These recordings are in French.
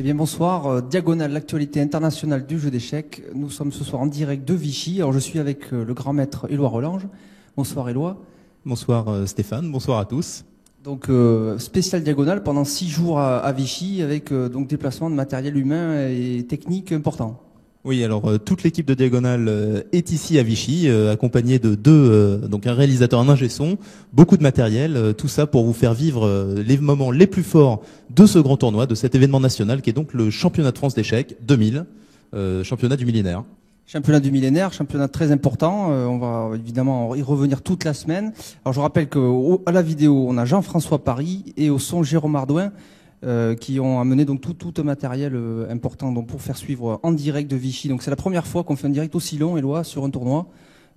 bien bonsoir, Diagonale, l'actualité internationale du jeu d'échecs. Nous sommes ce soir en direct de Vichy. Alors je suis avec le grand maître Éloi Relange. Bonsoir Éloi. Bonsoir Stéphane, bonsoir à tous. Donc spécial Diagonale pendant 6 jours à Vichy avec donc déplacement de matériel humain et technique important. Oui, alors toute l'équipe de Diagonale est ici à Vichy, accompagnée de deux, donc un réalisateur, un ingé son, beaucoup de matériel, tout ça pour vous faire vivre les moments les plus forts de ce grand tournoi, de cet événement national qui est donc le championnat de France d'échecs 2000, championnat du millénaire. Championnat du millénaire, championnat très important. On va évidemment y revenir toute la semaine. Alors je rappelle qu'à la vidéo, on a Jean-François Paris et au son Jérôme Ardouin qui ont amené donc tout un matériel important donc pour faire suivre en direct de Vichy. Donc c'est la première fois qu'on fait un direct aussi long, Éloi, sur un tournoi.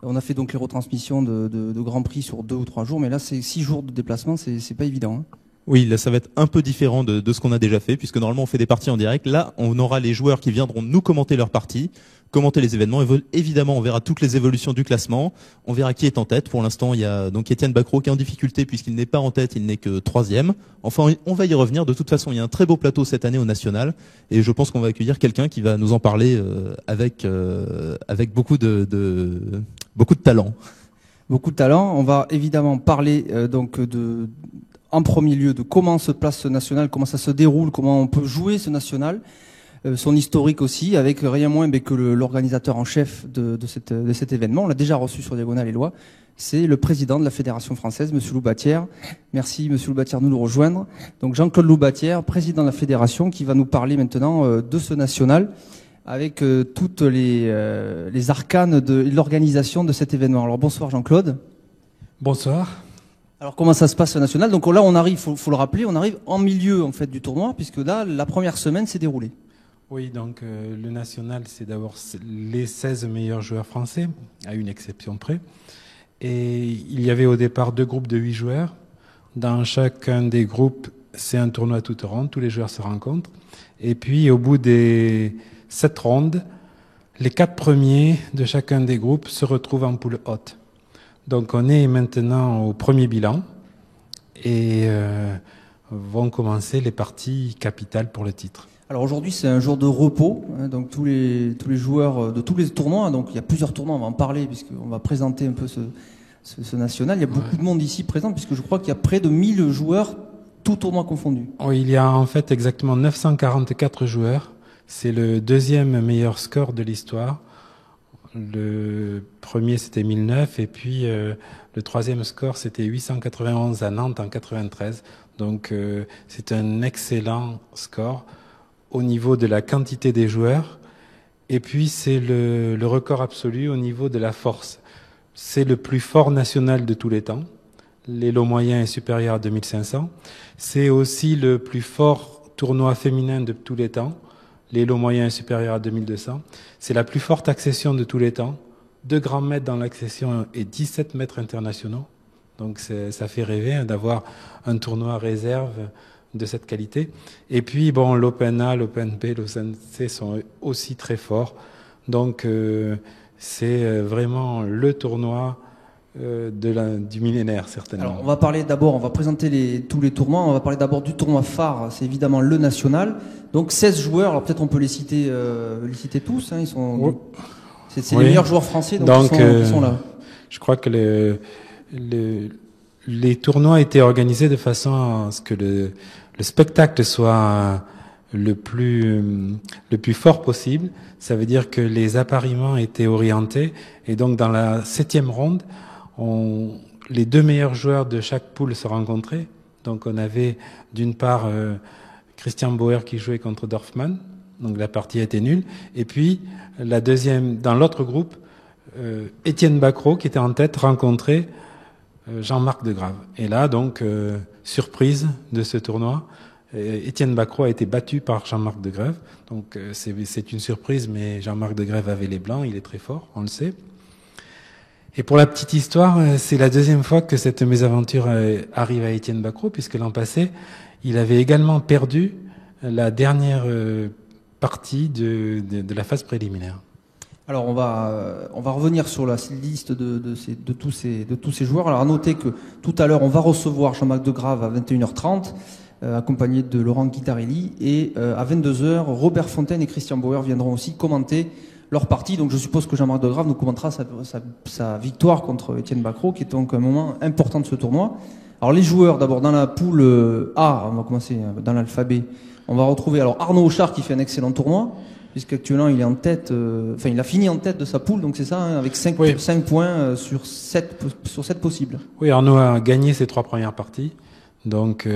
On a fait donc les retransmissions de Grand Prix sur 2 ou 3 jours, mais là c'est 6 jours de déplacement, c'est pas évident. Hein. Oui, là ça va être un peu différent de ce qu'on a déjà fait, puisque normalement on fait des parties en direct. Là, on aura les joueurs qui viendront nous commenter leurs parties, commenter les événements. Évidemment, on verra toutes les évolutions du classement. On verra qui est en tête. Pour l'instant, il y a donc Étienne Bacrot qui est en difficulté puisqu'il n'est pas en tête, il n'est que 3e. Enfin, on va y revenir. De toute façon, il y a un très beau plateau cette année au National, et je pense qu'on va accueillir quelqu'un qui va nous en parler avec beaucoup de talent. Beaucoup de talent. On va évidemment parler en premier lieu de comment se place ce national, comment ça se déroule, comment on peut jouer ce national, son historique aussi, avec rien moins que l'organisateur en chef de cet événement. On l'a déjà reçu sur Diagonale, Éloi. C'est le président de la Fédération française, Monsieur Loubatière. Merci, Monsieur Loubatière, de nous rejoindre. Donc Jean-Claude Loubatière, président de la Fédération, qui va nous parler maintenant de ce national, avec toutes les arcanes de l'organisation de cet événement. Alors bonsoir Jean-Claude. Bonsoir. Alors comment ça se passe au national? Donc là on arrive, faut le rappeler, on arrive en milieu en fait du tournoi, puisque là la première semaine s'est déroulée. Oui, donc le national, c'est d'abord les 16 meilleurs joueurs français, à une exception près. Et il y avait au départ 2 groupes de 8 joueurs. Dans chacun des groupes, c'est un tournoi toute ronde, tous les joueurs se rencontrent. Et puis au bout des 7 rondes, les 4 premiers de chacun des groupes se retrouvent en poule haute. Donc on est maintenant au premier bilan et vont commencer les parties capitales pour le titre. Alors aujourd'hui c'est un jour de repos, hein, donc tous les joueurs de tous les tournois, donc il y a plusieurs tournois, on va en parler puisqu'on va présenter un peu ce national. Il y a beaucoup de monde ici présent puisque je crois qu'il y a près de 1000 joueurs, tout tournoi confondu. Oui, il y a en fait exactement 944 joueurs. C'est le 2e meilleur score de l'histoire. Le premier c'était 1009 et puis le 3e score c'était 891 à Nantes en 93. Donc c'est un excellent score au niveau de la quantité des joueurs, et puis c'est le record absolu au niveau de la force. C'est le plus fort national de tous les temps. L'élo moyen est supérieur à 2500. C'est aussi le plus fort tournoi féminin de tous les temps. L'élo moyen est supérieur à 2200. C'est la plus forte accession de tous les temps. 2 grands maîtres dans l'accession et 17 maîtres internationaux. Donc ça fait rêver d'avoir un tournoi réserve de cette qualité. Et puis bon, l'Open A, l'Open B, l'Open C sont aussi très forts. Donc c'est vraiment le tournoi du millénaire, certainement. Alors on va parler d'abord, on va présenter tous les tournois. On va parler d'abord du tournoi phare, c'est évidemment le national. Donc 16 joueurs, alors peut-être on peut les citer tous. Hein, ils sont, c'est les meilleurs joueurs français donc qui sont là. Je crois que les tournois étaient organisés de façon à ce que le spectacle soit le plus fort possible. Ça veut dire que les appariements étaient orientés, et donc dans la 7e ronde, les 2 meilleurs joueurs de chaque poule se rencontraient. Donc on avait d'une part Christian Bauer qui jouait contre Dorfman, donc la partie était nulle, et puis la deuxième, dans l'autre groupe, Étienne Bacrot qui était en tête rencontrait Jean-Marc Degrave. Et là donc surprise de ce tournoi, Étienne Bacrot a été battu par Jean-Marc Degrave. Donc c'est une surprise, mais Jean-Marc Degrave avait les blancs, il est très fort, on le sait. Et pour la petite histoire, c'est la 2e fois que cette mésaventure arrive à Étienne Bacrot, puisque l'an passé, il avait également perdu la dernière partie de la phase préliminaire. Alors on va revenir sur la liste de tous ces joueurs. Alors à noter que tout à l'heure on va recevoir Jean-Marc Degrave à 21h30. accompagné de Laurent Guittarelli. Et à 22h, Robert Fontaine et Christian Bauer viendront aussi commenter leur partie. Donc je suppose que Jean-Marc Degrave nous commentera sa victoire contre Étienne Bacrot, qui est donc un moment important de ce tournoi. Alors les joueurs, d'abord dans la poule A, on va commencer dans l'alphabet. On va retrouver alors Arnaud Auchard qui fait un excellent tournoi, puisqu'actuellement il est en tête, il a fini en tête de sa poule, donc c'est ça, hein, avec 5 points sur 7 possibles. Oui, Arnaud a gagné ses 3 premières parties, donc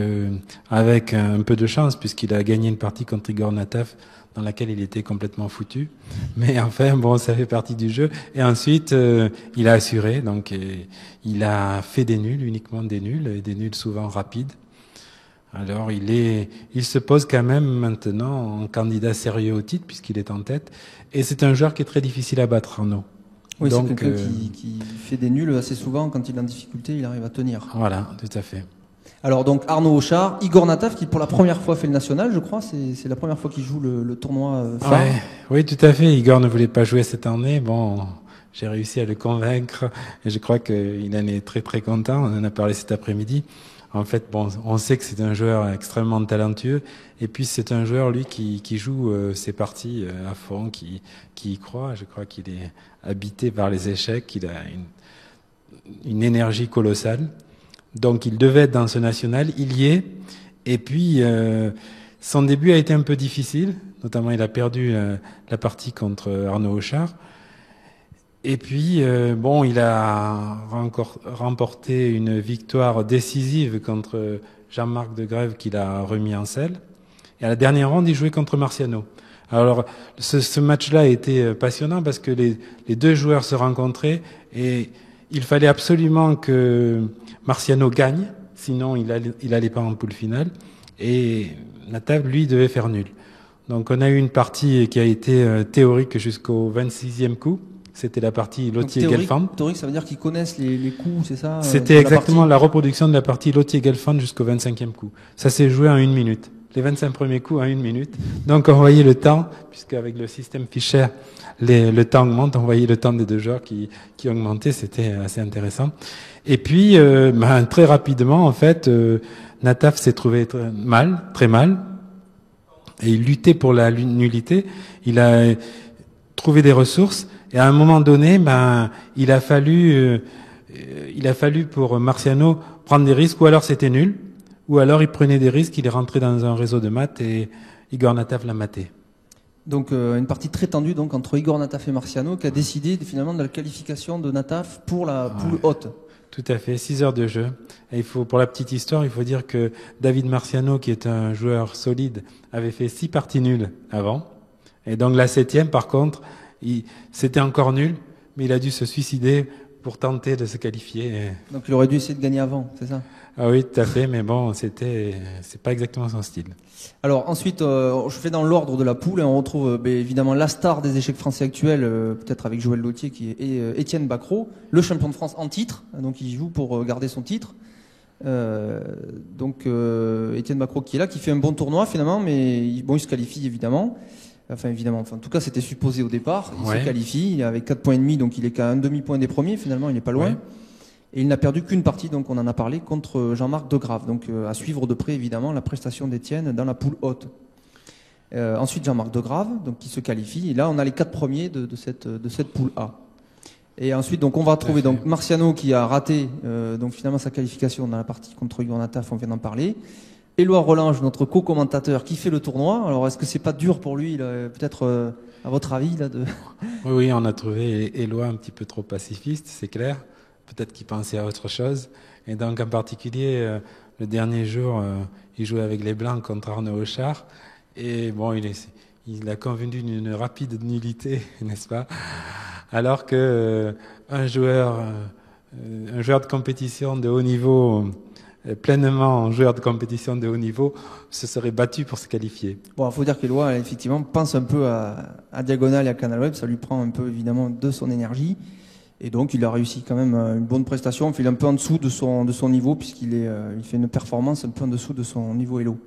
avec un peu de chance, puisqu'il a gagné une partie contre Igor Nataf, dans laquelle il était complètement foutu. Mais enfin, bon, ça fait partie du jeu. Et ensuite, il a assuré, donc il a fait des nuls, uniquement des nuls, et des nuls souvent rapides. Alors il se pose quand même maintenant en candidat sérieux au titre puisqu'il est en tête. Et c'est un joueur qui est très difficile à battre, Arnaud. Oui, c'est quelqu'un qui fait des nuls assez souvent. Quand il est en difficulté, il arrive à tenir. Voilà, tout à fait. Alors donc Arnaud Auchard, Igor Nataf qui pour la première fois fait le national, je crois. C'est la première fois qu'il joue le tournoi phare. Ouais, oui, tout à fait. Igor ne voulait pas jouer cette année. Bon, j'ai réussi à le convaincre et je crois qu'il en est très très content. On en a parlé cet après-midi. En fait, bon, on sait que c'est un joueur extrêmement talentueux, et puis c'est un joueur lui qui joue ses parties à fond, qui y croit. Je crois qu'il est habité par les échecs, qu'il a une énergie colossale. Donc il devait être dans ce national, il y est. Et puis son début a été un peu difficile, notamment il a perdu la partie contre Arnaud Auchard. Et puis, bon, il a remporté une victoire décisive contre Jean-Marc Degrave qu'il a remis en selle. Et à la dernière ronde, il jouait contre Marciano. Alors, ce match-là a été passionnant parce que les deux joueurs se rencontraient et il fallait absolument que Marciano gagne, sinon il allait pas en poule finale. Et Nataf, lui, devait faire nul. Donc, on a eu une partie qui a été théorique jusqu'au 26e coup. C'était la partie Lothier-Gelfand. Théorique, ça veut dire qu'ils connaissent les coups, c'est ça? C'était exactement la reproduction de la partie Lothier-Gelfand jusqu'au 25e coup. Ça s'est joué en 1 minute. Les 25 premiers coups en 1 minute. Donc on voyait le temps, puisqu'avec le système Fischer, le temps augmente, on voyait le temps des deux joueurs qui augmentait, c'était assez intéressant. Et puis, très rapidement, en fait, Nataf s'est trouvé très mal, et il luttait pour la nullité. Il a trouvé des ressources. Et à un moment donné, il a fallu pour Marciano prendre des risques, ou alors c'était nul, ou alors il prenait des risques, il est rentré dans un réseau de maths et Igor Nataf l'a maté. Donc une partie très tendue donc entre Igor Nataf et Marciano qui a décidé finalement de la qualification de Nataf pour la poule haute. Tout à fait, 6 heures de jeu. Et pour la petite histoire, il faut dire que David Marciano, qui est un joueur solide, avait fait 6 parties nulles avant. Et donc la 7e, par contre, c'était encore nul, mais il a dû se suicider pour tenter de se qualifier. Donc il aurait dû essayer de gagner avant, c'est ça? Ah oui, tout à fait, mais bon, c'est pas exactement son style. Alors ensuite, je fais dans l'ordre de la poule et on retrouve évidemment la star des échecs français actuels, peut-être avec Joël Lautier, qui est Étienne Bacrot, le champion de France en titre, donc il joue pour garder son titre. Étienne Bacrot qui est là, qui fait un bon tournoi finalement, mais il se qualifie évidemment. En tout cas, c'était supposé au départ. Il se qualifie, il est avec 4,5 points, donc il est qu'à un demi-point des premiers. Finalement, il n'est pas loin. Ouais. Et il n'a perdu qu'une partie, donc on en a parlé, contre Jean-Marc Degrave. Donc à suivre de près, évidemment, la prestation d'Étienne dans la poule haute. Ensuite, Jean-Marc Degrave, donc qui se qualifie. Et là, on a les 4 premiers de cette poule A. Et ensuite, donc on va trouver donc Marciano qui a raté donc finalement sa qualification dans la partie contre Igor Nataf. On vient d'en parler. Éloi Rolange, notre co-commentateur, qui fait le tournoi. Alors, est-ce que c'est pas dur pour lui, peut-être, à votre avis, là, de... Oui, on a trouvé Éloi un petit peu trop pacifiste, c'est clair. Peut-être qu'il pensait à autre chose. Et donc, en particulier, le dernier jour, il jouait avec les Blancs contre Arnaud Auchard. Et bon, il a convenu d'une rapide nullité, n'est-ce pas? Alors que un joueur de compétition de haut niveau, pleinement joueur de compétition de haut niveau, se serait battu pour se qualifier. Bon, il faut dire qu'Éloi, effectivement, pense un peu à Diagonal et à Canal Web. Ça lui prend un peu, évidemment, de son énergie. Et donc, il a réussi quand même une bonne prestation. Il est un peu en dessous de son niveau, puisqu'il fait une performance un peu en dessous de son niveau Elo.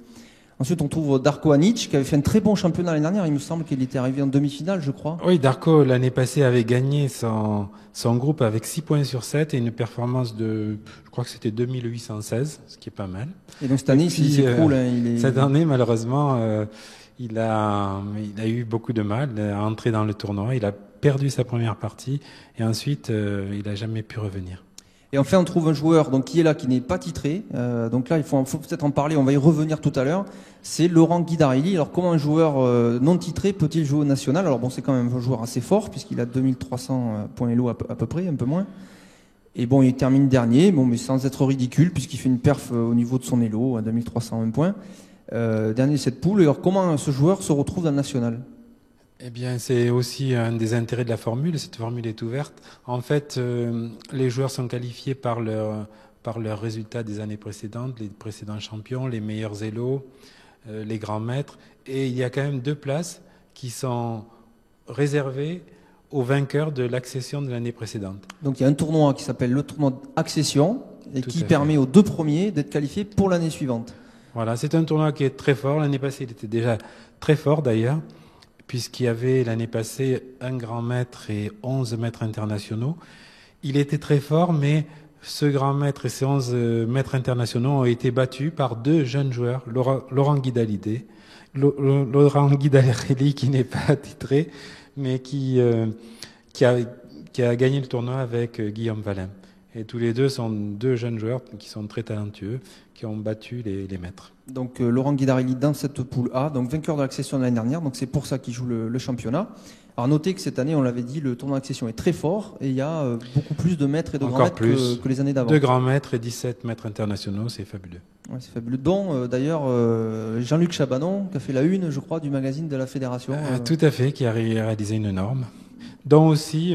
Ensuite, on trouve Darko Anic, qui avait fait un très bon championnat l'année dernière. Il me semble qu'il était arrivé en demi-finale, je crois. Oui, Darko, l'année passée, avait gagné son groupe avec 6 points sur 7 et une performance de, je crois que c'était 2816, ce qui est pas mal. Et donc cette année, il s'écroule. Cette année, malheureusement, il a eu beaucoup de mal à entrer dans le tournoi. Il a perdu sa première partie et ensuite, il n'a jamais pu revenir. Et enfin, on trouve un joueur donc qui est là, qui n'est pas titré. Donc là, il faut peut-être en parler. On va y revenir tout à l'heure. C'est Laurent Guidarelli. Alors, comment un joueur non titré peut-il jouer au national? Alors bon, c'est quand même un joueur assez fort puisqu'il a 2300 points Elo à peu près, un peu moins. Et bon, il termine dernier, bon, mais sans être ridicule puisqu'il fait une perf au niveau de son Elo à 2301 points. Dernier de cette poule. Et alors, comment ce joueur se retrouve dans le national? Eh bien, c'est aussi un des intérêts de la formule. Cette formule est ouverte. En fait, les joueurs sont qualifiés par leurs résultats des années précédentes, les précédents champions, les meilleurs élos, les grands maîtres. Et il y a quand même 2 places qui sont réservées aux vainqueurs de l'accession de l'année précédente. Donc, il y a un tournoi qui s'appelle le tournoi accession et Tout qui à permet fait. aux 2 premiers d'être qualifiés pour l'année suivante. Voilà, c'est un tournoi qui est très fort. L'année passée, il était déjà très fort d'ailleurs, puisqu'il y avait l'année passée un grand maître et 11 maîtres internationaux. Il était très fort, mais ce grand maître et ces 11 maîtres internationaux ont été battus par 2 jeunes joueurs, Laurent Guidarelli, qui n'est pas titré, mais qui a gagné le tournoi avec Guillaume Valin. Et tous les deux sont 2 jeunes joueurs qui sont très talentueux, qui ont battu les maîtres. Donc Laurent Guidarelli dans cette poule A, donc vainqueur de l'accession de l'année dernière, donc c'est pour ça qu'il joue le championnat. Alors notez que cette année, on l'avait dit, le tournoi d'accession est très fort et il y a beaucoup plus de maîtres et de grands maîtres que les années d'avant. 2 grands maîtres et 17 maîtres internationaux, c'est fabuleux. Ouais, c'est fabuleux. Dont d'ailleurs Jean-Luc Chabanon, qui a fait la une, je crois, du magazine de la Fédération. Tout à fait, qui a réalisé une norme. Dont aussi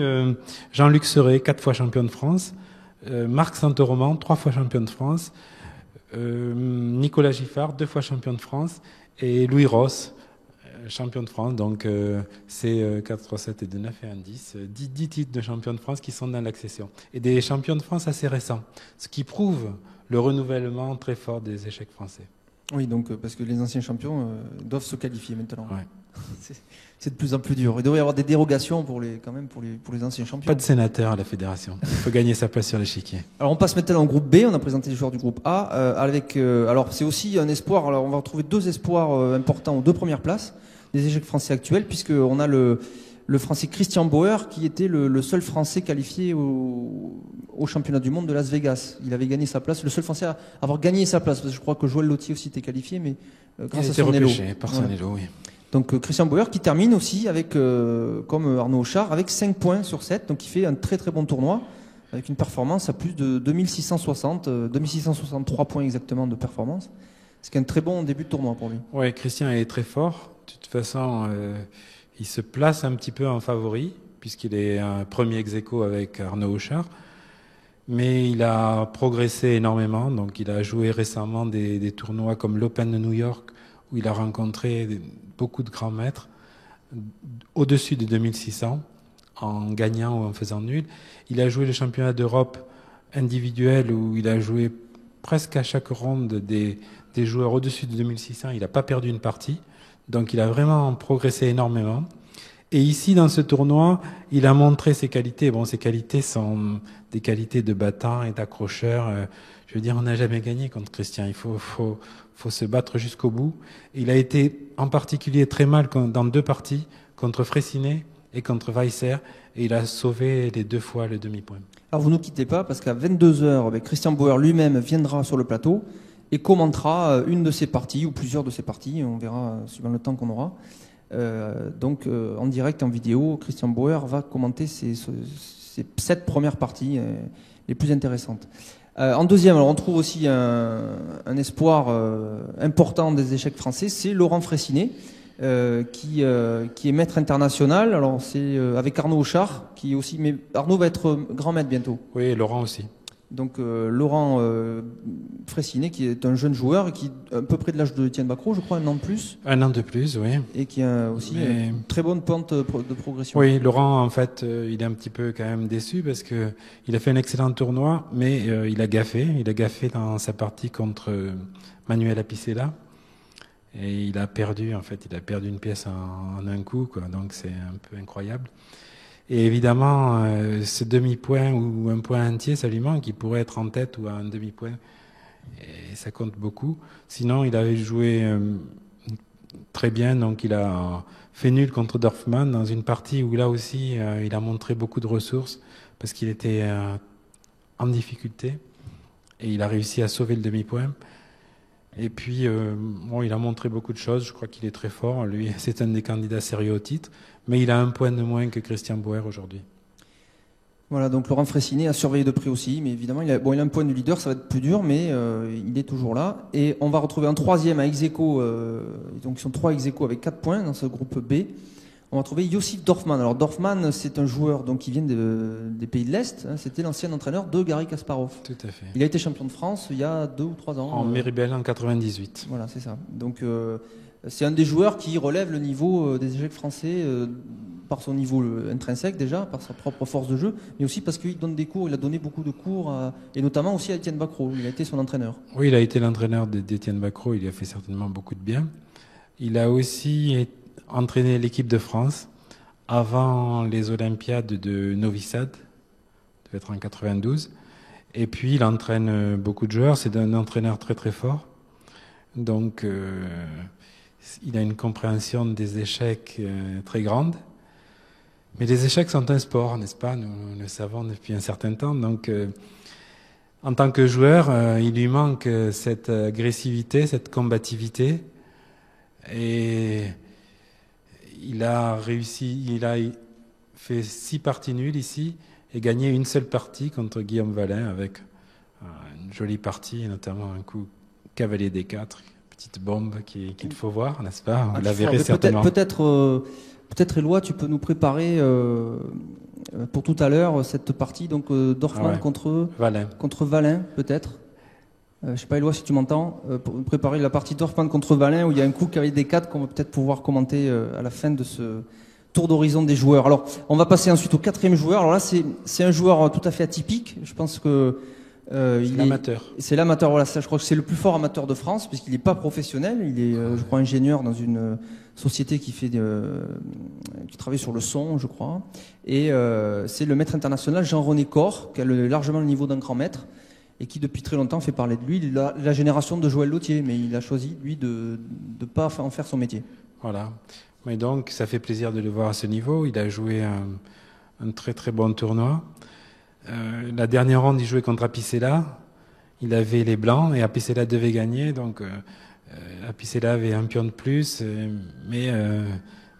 Jean-Luc Serret, 4 fois champion de France, Marc Santoroman, 3 fois champion de France, Nicolas Giffard, 2 fois champion de France, et Louis Ross, champion de France. Donc c'est 4, 3, 7 et 2, 9 et 1, 10. 10 titres de champion de France qui sont dans l'accession. Et des champions de France assez récents. Ce qui prouve le renouvellement très fort des échecs français. Oui, donc parce que les anciens champions doivent se qualifier maintenant. Ouais. C'est de plus en plus dur. Il devrait y avoir des dérogations pour les anciens champions. Pas de sénateur à la fédération. Il faut gagner sa place sur l'échiquier. Alors on passe maintenant au groupe B. On a présenté les joueurs du groupe A avec. Alors c'est aussi un espoir. Alors on va retrouver 2 espoirs importants aux 2 premières places des échecs français actuels, puisque on a le Français Christian Bauer qui était le seul Français qualifié au championnat du monde de Las Vegas. Il avait gagné sa place, le seul Français à avoir gagné sa place. Parce que je crois que Joël Lotier aussi était qualifié, mais grâce à son élo. Par son élo, oui. Donc Christian Bauer qui termine aussi avec, comme Arnaud Auchard, avec 5 points sur 7. Donc il fait un très très bon tournoi avec une performance à plus de 2663 points exactement de performance. C'est un très bon début de tournoi pour lui. Oui, Christian est très fort. De toute façon, il se place un petit peu en favori puisqu'il est un premier ex-aequo avec Arnaud Auchard. Mais il a progressé énormément. Donc il a joué récemment des tournois comme l'Open de New York où il a rencontré beaucoup de grands maîtres au-dessus de 2600 en gagnant ou en faisant nul. Il a joué le championnat d'Europe individuel où il a joué presque à chaque ronde des joueurs au-dessus de 2600. Il n'a pas perdu une partie. Donc il a vraiment progressé énormément. Et ici, dans ce tournoi, il a montré ses qualités. Bon, ses qualités sont des qualités de battant et d'accrocheur. Je veux dire, on n'a jamais gagné contre Christian. Il faut se battre jusqu'au bout. Il a été en particulier très mal dans 2 parties, contre Fraissinet et contre Weisser. Et il a sauvé les 2 fois le demi-point. Alors vous ne quittez pas parce qu'à 22h, Christian Bauer lui-même viendra sur le plateau et commentera une de ses parties ou plusieurs de ses parties. On verra suivant le temps qu'on aura. Donc en direct, en vidéo, Christian Bauer va commenter ses 7 premières parties les plus intéressantes. En deuxième, alors on trouve aussi un espoir important des échecs français, c'est Laurent Fraissinet, qui est maître international. Alors c'est avec Arnaud Auchard, qui est aussi, mais Arnaud va être grand maître bientôt. Oui, et Laurent aussi. Donc Laurent Fraissinet, qui est un jeune joueur, qui est à peu près de l'âge de Étienne Bacrot, je crois, 1 an de plus. 1 an de plus, oui. Et qui a aussi une très bonne pente de progression. Oui, Laurent, en fait, il est un petit peu quand même déçu parce que il a fait un excellent tournoi, mais il a gaffé. Il a gaffé dans sa partie contre Manuel Apicella. Et il a perdu, en fait, il a perdu une pièce en un coup, quoi. Donc c'est un peu incroyable. Et évidemment, ce demi-point ou un point entier, ça lui manque. Il pourrait être en tête ou à un demi-point. Et ça compte beaucoup. Sinon, il avait joué très bien. Donc il a fait nul contre Dorfman dans une partie où là aussi, il a montré beaucoup de ressources parce qu'il était en difficulté. Et il a réussi à sauver le demi-point. Et puis, il a montré beaucoup de choses. Je crois qu'il est très fort. Lui, c'est un des candidats sérieux au titre. Mais il a un point de moins que Christian Bauer aujourd'hui. Voilà, donc Laurent Fressinet a surveillé de près aussi. Mais évidemment, il a un point de leader, ça va être plus dur, mais il est toujours là. Et on va retrouver un troisième à ex-aequo. Donc, ils sont 3 ex-aequo avec 4 points dans ce groupe B. On va trouver Josif Dorfman. Alors Dorfman, c'est un joueur donc, qui vient des pays de l'Est. Hein. C'était l'ancien entraîneur de Garry Kasparov. Tout à fait. Il a été champion de France il y a 2 ou 3 ans. En Méribel en 98. Voilà, c'est ça. Donc c'est un des joueurs qui relève le niveau des échecs français par son niveau intrinsèque déjà, par sa propre force de jeu, mais aussi parce qu'il donne des cours. Il a donné beaucoup de cours, et notamment aussi à Étienne Bacrot. Il a été son entraîneur. Oui, il a été l'entraîneur d'Étienne Bacrot. Il a fait certainement beaucoup de bien. Il a aussi entraîné l'équipe de France avant les Olympiades de Novi Sad, ça devait être en 92. Et puis il entraîne beaucoup de joueurs, c'est un entraîneur très très fort. Donc il a une compréhension des échecs très grande. Mais les échecs sont un sport, n'est-ce pas? Nous le savons depuis un certain temps. Donc en tant que joueur, il lui manque cette agressivité, cette combativité. Et il a réussi, il a fait 6 parties nulles ici et gagné une seule partie contre Guillaume Vallin avec une jolie partie, notamment un coup cavalier D4, petite bombe qu'il faut voir, n'est-ce pas? Vous la verrez certainement. Peut-être Éloi, tu peux nous préparer pour tout à l'heure cette partie donc Dorfman contre Vallin, peut-être. Je sais pas Éloi si tu m'entends, pour préparer la partie Dorfman contre Vallin où il y a un coup cavalier D4 qu'on va peut-être pouvoir commenter à la fin de ce tour d'horizon des joueurs. Alors, on va passer ensuite au 4e joueur. Alors là, c'est un joueur tout à fait atypique. Je pense que c'est l'amateur. C'est l'amateur. Voilà, ça, je crois que c'est le plus fort amateur de France puisqu'il n'est pas professionnel. Il est, je crois, ingénieur dans une société qui travaille sur le son, je crois. Et c'est le maître international Jean-René Cor, qui a largement le niveau d'un grand maître et qui depuis très longtemps fait parler de lui. Il a la génération de Joël Lautier, mais il a choisi lui de pas en faire son métier. Voilà. Mais donc, ça fait plaisir de le voir à ce niveau. Il a joué un très très bon tournoi. La dernière ronde, il jouait contre Apicella. Il avait les blancs et Apicella devait gagner. Donc, Apicella avait un pion de plus. Mais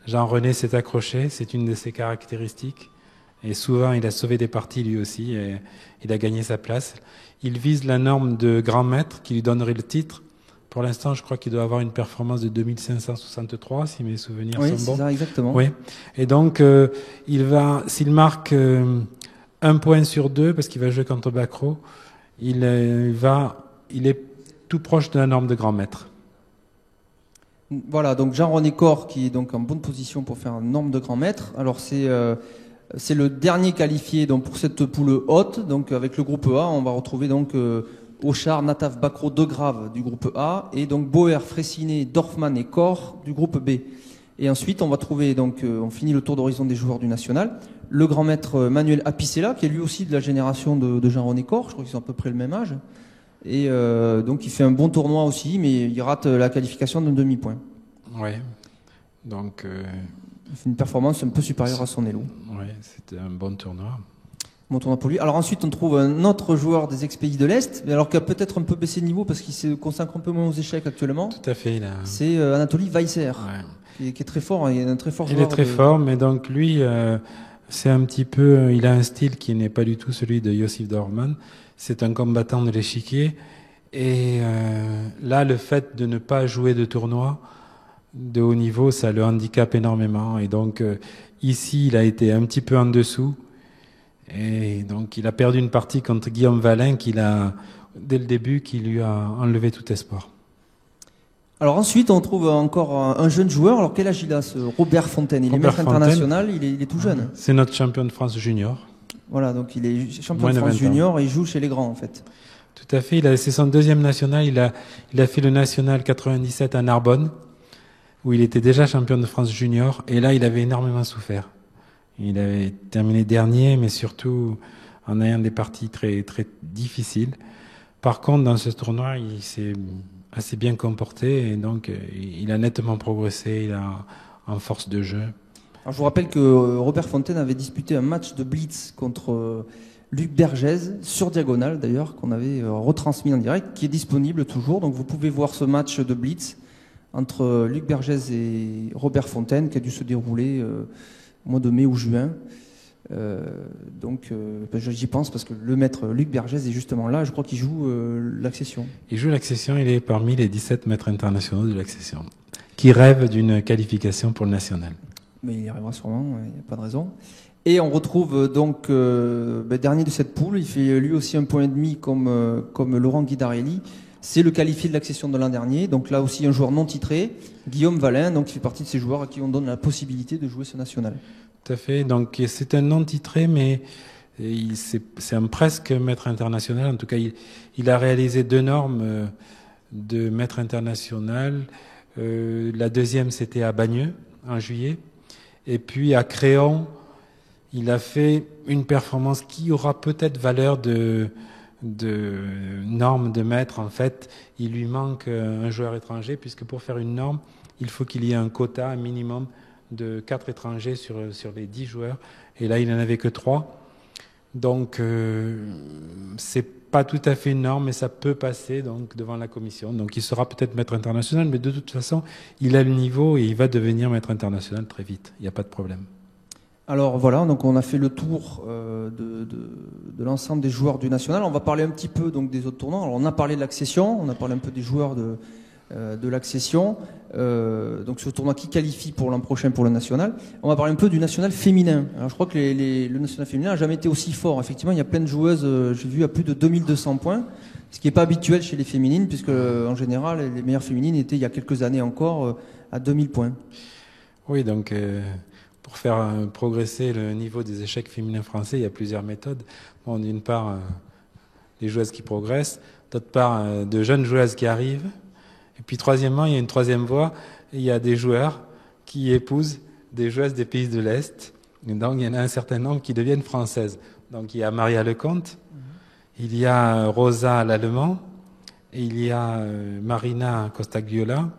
Jean-René s'est accroché. C'est une de ses caractéristiques. Et souvent, il a sauvé des parties lui aussi. Et il a gagné sa place. Il vise la norme de grand maître qui lui donnerait le titre. Pour l'instant, je crois qu'il doit avoir une performance de 2563, si mes souvenirs sont bons. Oui, c'est ça, exactement. Oui. Et donc, s'il marque 1 point sur 2, parce qu'il va jouer contre Bacrot, il est tout proche de la norme de grand maître. Voilà, donc Jean-René Cor, qui est donc en bonne position pour faire une norme de grand maître. Alors, c'est le dernier qualifié donc, pour cette poule haute. Donc, avec le groupe A, on va retrouver donc Auchard, Nataf, Bacrot, De Grave du groupe A, et donc Bauer, Fressinet, Dorfman et Cor du groupe B. Et ensuite, on va trouver, donc, on finit le tour d'horizon des joueurs du national, le grand maître Manuel Apicella, qui est lui aussi de la génération de Jean-René Cor, je crois qu'ils sont à peu près le même âge. Et donc, il fait un bon tournoi aussi, mais il rate la qualification d'un demi-point. Oui, donc... il fait une performance un peu supérieure à son élo. Oui, c'était un bon tournoi. Bon tournoi pour lui. Alors ensuite, on trouve un autre joueur des ex-pays de l'Est, mais alors qui a peut-être un peu baissé de niveau parce qu'il se consacre un peu moins aux échecs actuellement. Tout à fait. C'est Anatoly Weisser, qui est très fort. Il est un très fort joueur. Il est très fort, mais donc lui, c'est un petit peu... Il a un style qui n'est pas du tout celui de Josif Dorfman. C'est un combattant de l'échiquier. Et là, le fait de ne pas jouer de tournoi de haut niveau, ça le handicape énormément. Et donc, ici, il a été un petit peu en dessous. Et donc, il a perdu une partie contre Guillaume Vallin, dès le début, qui lui a enlevé tout espoir. Alors ensuite, on trouve encore un jeune joueur. Alors, quel âge il a, ce Robert Fontaine? Il est maître international, il est tout jeune. C'est notre champion de France junior. Voilà, donc il est champion de France junior et il joue chez les grands, en fait. Tout à fait. C'est son deuxième national. Il a fait le national 97 à Narbonne, où il était déjà champion de France junior. Et là, il avait énormément souffert. Il avait terminé dernier, mais surtout en ayant des parties très, très difficiles. Par contre, dans ce tournoi, il s'est assez bien comporté et donc il a nettement progressé. Il a en force de jeu. Alors, je vous rappelle que Robert Fontaine avait disputé un match de blitz contre Luc Bergès, sur Diagonale d'ailleurs, qu'on avait retransmis en direct, qui est disponible toujours. Donc vous pouvez voir ce match de blitz entre Luc Bergès et Robert Fontaine, qui a dû se dérouler au mois de mai ou juin. J'y pense parce que le maître Luc Bergès est justement là. Je crois qu'il joue l'accession. Il joue l'accession, il est parmi les 17 maîtres internationaux de l'accession, qui rêvent d'une qualification pour le national. Mais il y arrivera sûrement, il n'y a pas de raison. Et on retrouve donc dernier de cette poule. Il fait lui aussi 1,5 point comme Laurent Guidarelli. C'est le qualifié de l'accession de l'an dernier. Donc là aussi un joueur non titré, Guillaume Valin, donc il fait partie de ces joueurs à qui on donne la possibilité de jouer ce national. Tout à fait. Donc c'est un non titré, mais c'est un presque maître international. En tout cas, il a réalisé 2 normes de maître international. La deuxième, c'était à Bagneux en juillet. Et puis à Créon, il a fait une performance qui aura peut-être valeur de norme de maître. En fait, il lui manque un joueur étranger, puisque pour faire une norme, il faut qu'il y ait un quota, un minimum de 4 étrangers sur les 10 joueurs. Et là, il n'en avait que 3. Donc, c'est pas tout à fait une norme, mais ça peut passer donc devant la commission. Donc, il sera peut-être maître international, mais de toute façon, il a le niveau et il va devenir maître international très vite. Il n'y a pas de problème. Alors voilà, donc on a fait le tour de l'ensemble des joueurs du national. On va parler un petit peu donc des autres tournois. Alors on a parlé de l'accession, on a parlé un peu des joueurs de l'accession. Donc ce tournoi qui qualifie pour l'an prochain pour le national. On va parler un peu du national féminin. Alors je crois que le national féminin n'a jamais été aussi fort. Effectivement, il y a plein de joueuses, j'ai vu à plus de 2200 points, ce qui n'est pas habituel chez les féminines, puisque en général les meilleures féminines étaient il y a quelques années encore à 2000 points. Oui, donc pour faire progresser le niveau des échecs féminins français, il y a plusieurs méthodes. Bon, d'une part, les joueuses qui progressent, d'autre part, de jeunes joueuses qui arrivent. Et puis troisièmement, il y a une troisième voie, il y a des joueurs qui épousent des joueuses des pays de l'Est. Et donc il y en a un certain nombre qui deviennent françaises. Donc il y a Maria Lecomte, il y a Rosa Lallemand, et il y a Marina Costagliola,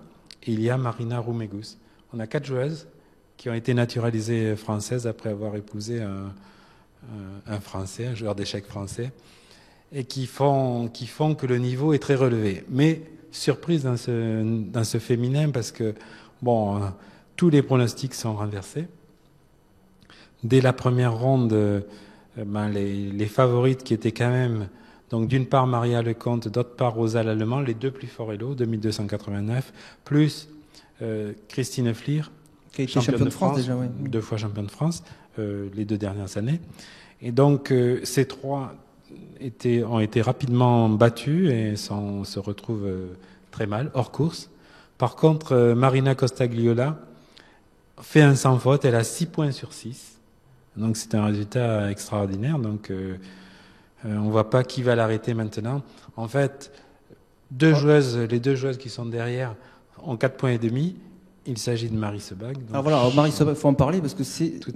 et il y a Marina Roumégus. On a 4 joueuses qui ont été naturalisées françaises après avoir épousé un Français, un joueur d'échecs français, et qui font que le niveau est très relevé. Mais surprise dans ce féminin parce que tous les pronostics sont renversés. Dès la première ronde, les favorites qui étaient quand même, donc d'une part Maria Lecomte, d'autre part Rosa Lallemand, les 2 plus forts élos, 2289, plus Christine Flier, qui a été championne de France déjà, oui. 2 fois championne de France, les 2 dernières années. Et donc ces 3 ont été rapidement battus et se retrouvent très mal, hors course. Par contre, Marina Costagliola fait un sans faute, elle a 6 points sur 6. Donc c'est un résultat extraordinaire. Donc on ne voit pas qui va l'arrêter maintenant. En fait, les 2 joueuses qui sont derrière ont 4 points et demi. Il s'agit de Marie Sebag. Alors voilà, Marie Sebag, il faut en parler parce que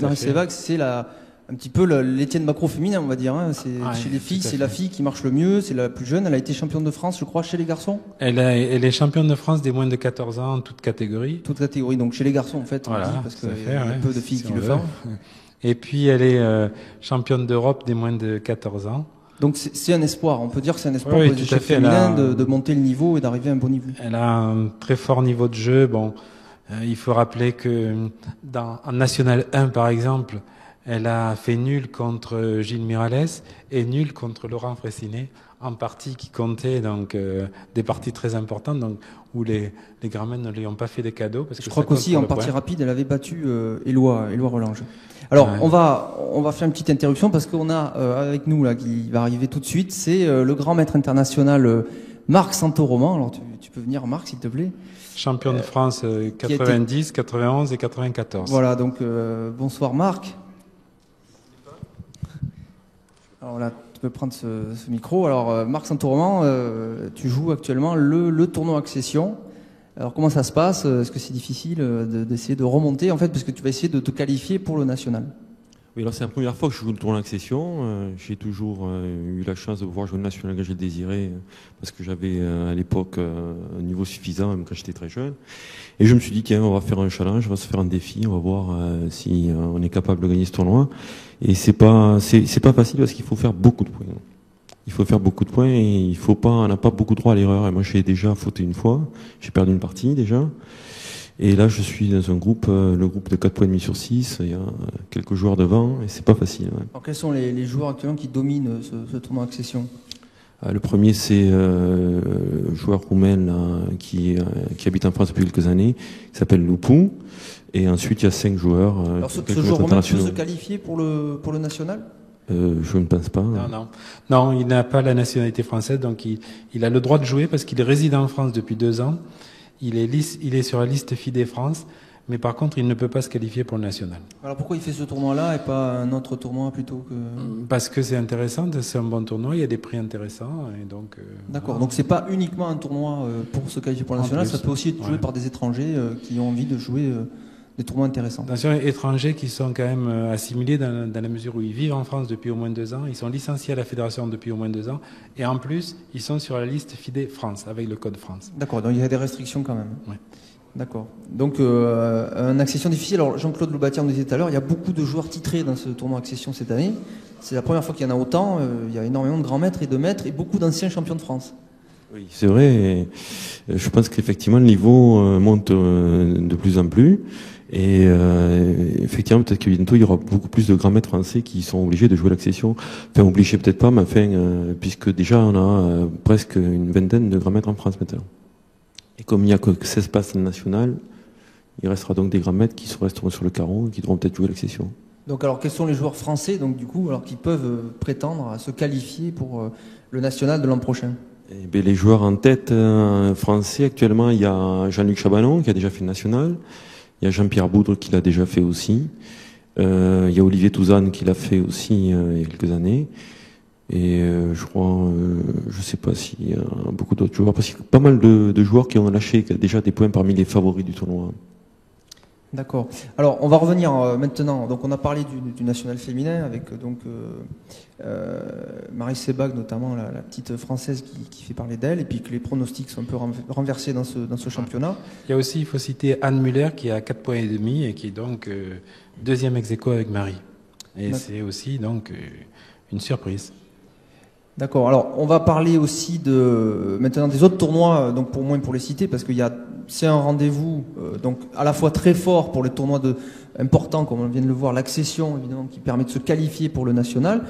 Marie Sebag, c'est un petit peu l'Étienne Macron féminin, on va dire. Hein. Chez les filles, c'est la fille qui marche le mieux, c'est la plus jeune. Elle a été championne de France, je crois, chez les garçons. Elle est championne de France des moins de 14 ans en toute catégorie. Toute catégorie, donc chez les garçons en fait, on dit, parce qu'il y a peu de filles qui le font. Et puis elle est championne d'Europe des moins de 14 ans. Donc c'est un espoir, on peut dire que c'est un espoir pour les échecs féminins de monter le niveau et d'arriver à un bon niveau. Elle a un très fort niveau de jeu. Bon, il faut rappeler que en National 1 par exemple, elle a fait nul contre Gilles Miralles et nul contre Laurent Fressinet, en partie qui comptait donc des parties très importantes, donc où les grands-mères ne lui ont pas fait des cadeaux. Parce je crois qu'aussi en partie rapide, elle avait battu Éloi Relange. Alors on va faire une petite interruption parce qu'on a avec nous là qui va arriver tout de suite, c'est le grand maître international Marc Santoroman. Alors tu peux venir Marc s'il te plaît. Champion de France 90, 91 et 94. Voilà donc bonsoir Marc. Alors là, tu peux prendre ce micro. Alors, Marc Saint-Orman, tu joues actuellement le tournoi Accession. Alors, comment ça se passe? Est-ce que c'est difficile d'essayer de remonter, en fait, parce que tu vas essayer de te qualifier pour le national? Oui, alors c'est la première fois que je joue le tournoi Accession. J'ai toujours eu la chance de pouvoir jouer le national que j'ai désiré, parce que j'avais à l'époque un niveau suffisant, même quand j'étais très jeune. Et je me suis dit, tiens, on va faire un challenge, on va se faire un défi, on va voir si on est capable de gagner ce tournoi. Et c'est pas facile parce qu'il faut faire beaucoup de points. Il faut faire beaucoup de points et on n'a pas beaucoup droit à l'erreur. Et moi, j'ai déjà fauté une fois, j'ai perdu une partie déjà. Et là, je suis dans un groupe, le groupe de 4 points et demi sur 6. Il y a quelques joueurs devant et c'est pas facile. Ouais. Alors, quels sont les joueurs actuellement qui dominent ce tournoi Accession? Le premier, c'est joueur roumain là, qui habite en France depuis quelques années, qui s'appelle Lupu. Et ensuite, il y a 5 joueurs. Alors, ce joueur roumain peut se qualifier pour le national? Je ne pense pas. Non, il n'a pas la nationalité française, donc il a le droit de jouer parce qu'il réside en France depuis 2 ans. Il est sur la liste FIDE France, mais par contre, il ne peut pas se qualifier pour le national. Alors pourquoi il fait ce tournoi-là et pas un autre tournoi plutôt que... Parce que c'est intéressant, c'est un bon tournoi, il y a des prix intéressants. Et donc, d'accord, voilà. Donc c'est pas uniquement un tournoi pour se qualifier pour le national, ça peut aussi être joué par des étrangers qui ont envie de jouer des tournois intéressants. Attention, étrangers qui sont quand même assimilés dans la mesure où ils vivent en France depuis au moins 2 ans, ils sont licenciés à la fédération depuis au moins 2 ans, et en plus, ils sont sur la liste FIDE France, avec le code France. D'accord, donc il y a des restrictions quand même. Oui. D'accord. Donc, une accession difficile. Alors, Jean-Claude Loubatian nous disait tout à l'heure, il y a beaucoup de joueurs titrés dans ce tournoi accession cette année. C'est la première fois qu'il y en a autant. Il y a énormément de grands maîtres et de maîtres et beaucoup d'anciens champions de France. Oui, c'est vrai. Et je pense qu'effectivement, le niveau monte de plus en plus. Et effectivement, peut-être que bientôt, il y aura beaucoup plus de grands maîtres français qui sont obligés de jouer l'accession. Enfin, obligés peut-être pas, mais enfin, puisque déjà, on a presque une vingtaine de grands maîtres en France maintenant. Et comme il n'y a que 16 places nationales, il restera donc des grands maîtres qui resteront sur le carreau et qui devront peut-être jouer l'accession. Donc alors quels sont les joueurs français donc du coup alors qui peuvent prétendre à se qualifier pour le national de l'an prochain? Eh bien, les joueurs en tête français actuellement, il y a Jean-Luc Chabanon qui a déjà fait le national, il y a Jean-Pierre Boudre qui l'a déjà fait aussi, il y a Olivier Touzane qui l'a fait aussi il y a quelques années. Et je crois, je sais pas s'il y a beaucoup d'autres joueurs, parce qu'il y a pas mal de joueurs qui ont lâché déjà des points parmi les favoris du tournoi. D'accord. Alors, on va revenir maintenant. Donc, on a parlé du national féminin avec donc Marie Sebag, notamment la petite française qui fait parler d'elle, et puis que les pronostics sont un peu renversés dans ce championnat. Il y a aussi, il faut citer Anne Muller qui a 4 points et demi et qui est donc deuxième ex-aequo avec Marie. Et c'est aussi donc une surprise. D'accord. Alors, on va parler aussi maintenant des autres tournois, donc pour les citer, parce c'est un rendez-vous donc à la fois très fort pour les tournois importants, comme on vient de le voir, l'accession évidemment qui permet de se qualifier pour le national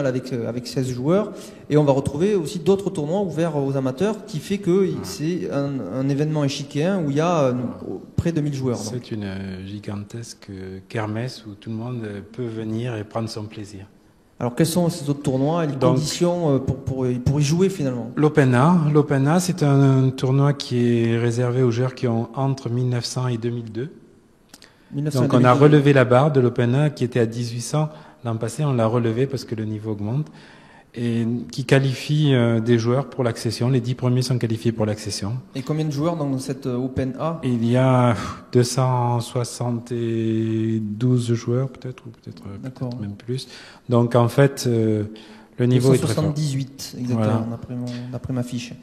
avec 16 joueurs, et on va retrouver aussi d'autres tournois ouverts aux amateurs, qui fait que c'est un événement échiquéen où il y a près de 1000 joueurs. Donc. C'est une gigantesque kermesse où tout le monde peut venir et prendre son plaisir. Alors, quels sont ces autres tournois et les conditions pour y jouer finalement? L'Open A, c'est un tournoi qui est réservé aux joueurs qui ont entre 1900 et 2002. Donc, on a relevé la barre de l'Open A qui était à 1800 l'an passé. On l'a relevé parce que le niveau augmente. Et qui qualifie des joueurs pour l'accession. Les 10 premiers sont qualifiés pour l'accession. Et combien de joueurs dans cette Open A? Il y a 272 joueurs peut-être, ou peut-être même plus. Donc en fait, le niveau est très fort. 278 exactement, voilà. d'après ma fiche.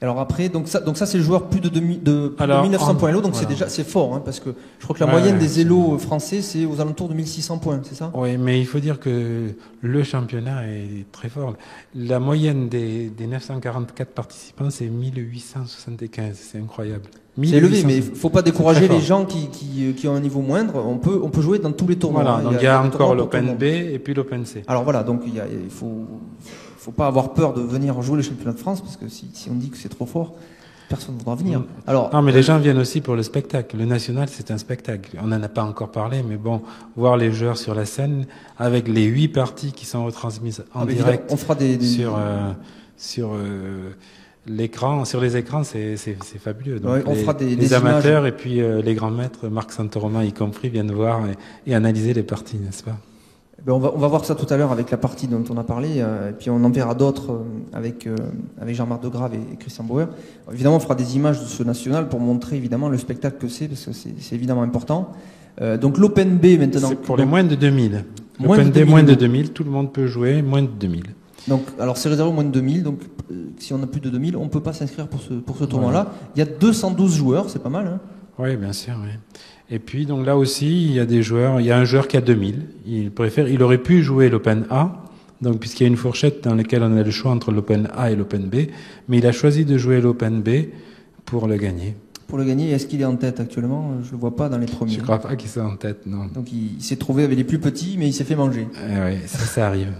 Alors après, donc ça c'est le joueur plus de 1900 points Elo, donc voilà. C'est fort, hein, parce que je crois que la moyenne des Elo français c'est aux alentours de 1600 points, c'est ça? Oui, mais il faut dire que le championnat est très fort. La moyenne des 944 participants c'est 1875, c'est incroyable. C'est élevé, mais il ne faut pas décourager les gens qui ont un niveau moindre. On peut jouer dans tous les tournois. Voilà, donc il y a encore l'Open B et puis l'Open C. Alors voilà, donc il faut pas avoir peur de venir jouer les championnats de France, parce que si on dit que c'est trop fort, personne ne voudra venir. Alors, non, mais les gens viennent aussi pour le spectacle. Le national, c'est un spectacle. On n'en a pas encore parlé, mais bon, voir les joueurs sur la scène avec les 8 parties qui sont retransmises en direct on fera sur l'écran, sur les écrans, c'est fabuleux. Donc on fera les amateurs et puis les grands maîtres, Marc Saint-Orman y compris, viennent voir et analyser les parties, n'est-ce pas? Ben, on va voir ça tout à l'heure avec la partie dont on a parlé, et puis on en verra d'autres avec Jean-Marc Degrave et Christian Bauer. Évidemment, on fera des images de ce national pour montrer évidemment le spectacle que c'est, parce que c'est évidemment important. Donc l'Open B maintenant. C'est pour les moins de 2000. Moins de L'Open B 2000. moins de 2000, tout le monde peut jouer, moins de 2000. Donc, alors c'est réservé aux moins de 2000, donc si on a plus de 2000, on peut pas s'inscrire pour ce tournoi-là. Il y a 212 joueurs, c'est pas mal, hein. Oui, bien sûr, oui. Et puis, donc là aussi, il y a des joueurs, il y a un joueur qui a 2000. Il aurait pu jouer l'Open A, donc puisqu'il y a une fourchette dans laquelle on a le choix entre l'Open A et l'Open B, mais il a choisi de jouer l'Open B pour le gagner. Pour le gagner, est-ce qu'il est en tête actuellement? Je le vois pas dans les premiers. Je crois pas qu'il soit en tête, non. Donc il s'est trouvé avec les plus petits, mais il s'est fait manger. Oui, ça arrive.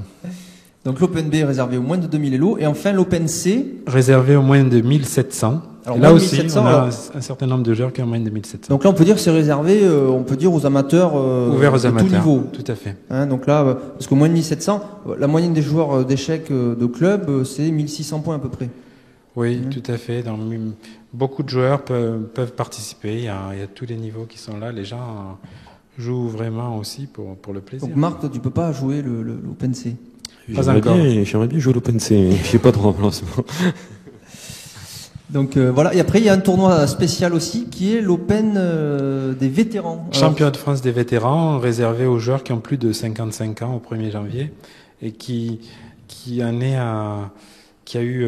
Donc l'Open B est réservé aux moins de 2000 élos, et enfin l'Open C. Réservé aux moins de 1700. Alors, là moins de aussi, 1700, on a alors... un certain nombre de joueurs qui ont moins de 1700. Donc là, on peut dire que c'est réservé, on peut dire aux amateurs, ouvert aux de amateurs. tout niveau. Tout à fait. Hein, donc là, parce qu'au moins de 1700, la moyenne des joueurs d'échecs de club, c'est 1600 points à peu près. Oui, tout à fait. Donc, beaucoup de joueurs peuvent participer. Il y a tous les niveaux qui sont là. Les gens jouent vraiment aussi pour le plaisir. Donc Marc, toi, tu peux pas jouer l'Open C. Pas encore. J'aimerais bien jouer l'Open C, mais j'ai pas de remplacement. Donc voilà, et après il y a un tournoi spécial aussi qui est l'Open des vétérans. Championnat de France des vétérans, réservé aux joueurs qui ont plus de 55 ans au 1er janvier et qui a eu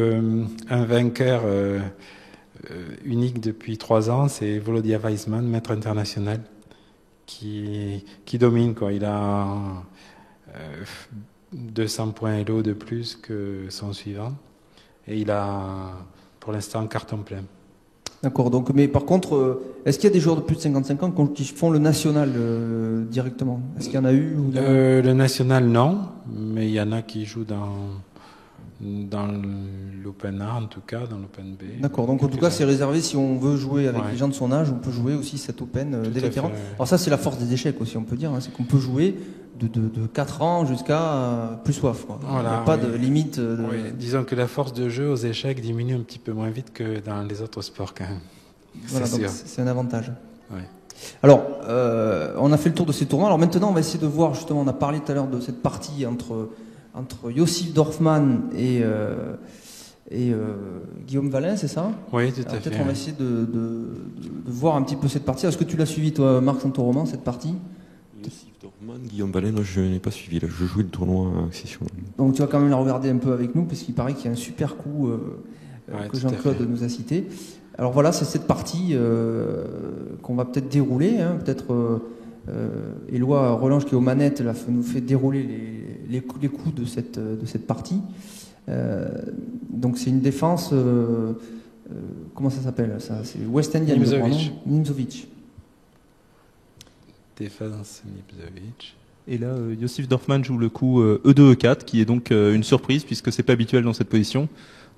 un vainqueur unique depuis 3 ans, c'est Volodya Weissman, maître international, qui domine, quoi. Il a 200 points Elo de plus que son suivant et il a pour l'instant un carton plein. D'accord, donc, mais par contre, est-ce qu'il y a des joueurs de plus de 55 ans qui font le national directement? Est-ce qu'il y en a eu Le national, non, mais il y en a qui jouent dans l'Open A, en tout cas, dans l'Open B. D'accord, donc en tout cas, c'est réservé si on veut jouer avec les gens de son âge, on peut jouer aussi cet Open des vétérans. Alors ça, c'est la force des échecs aussi, on peut dire, hein, c'est qu'on peut jouer de 4 ans jusqu'à plus soif, quoi. Voilà, il n'y a pas de limite. Oui, disons que la force de jeu aux échecs diminue un petit peu moins vite que dans les autres sports, quand même. Voilà, donc c'est un avantage. Oui. Alors, on a fait le tour de ces tournois. Alors maintenant, on va essayer de voir, justement, on a parlé tout à l'heure de cette partie entre Yossif Dorfman et Guillaume Valin, c'est ça? Oui, tout à fait. Peut-être on va essayer de voir un petit peu cette partie. Est-ce que tu l'as suivi, toi, Marc Santoroman, cette partie? Yossif Dorfman, Guillaume Valin, non, je n'ai pas suivi. Là. Je jouais le tournoi à Accession. Donc tu vas quand même la regarder un peu avec nous, parce qu'il paraît qu'il y a un super coup que Jean-Claude nous a cité. Alors voilà, c'est cette partie qu'on va peut-être dérouler. Hein, peut-être Éloi Relange, qui est aux manettes, là, nous fait dérouler les coups de cette partie. Donc c'est une défense. Comment ça s'appelle ça? C'est West Indian. Nimzovic. Défense Nimzovic. Et là, Yossif Dorfman joue le coup E2, E4, qui est donc une surprise, puisque c'est pas habituel dans cette position.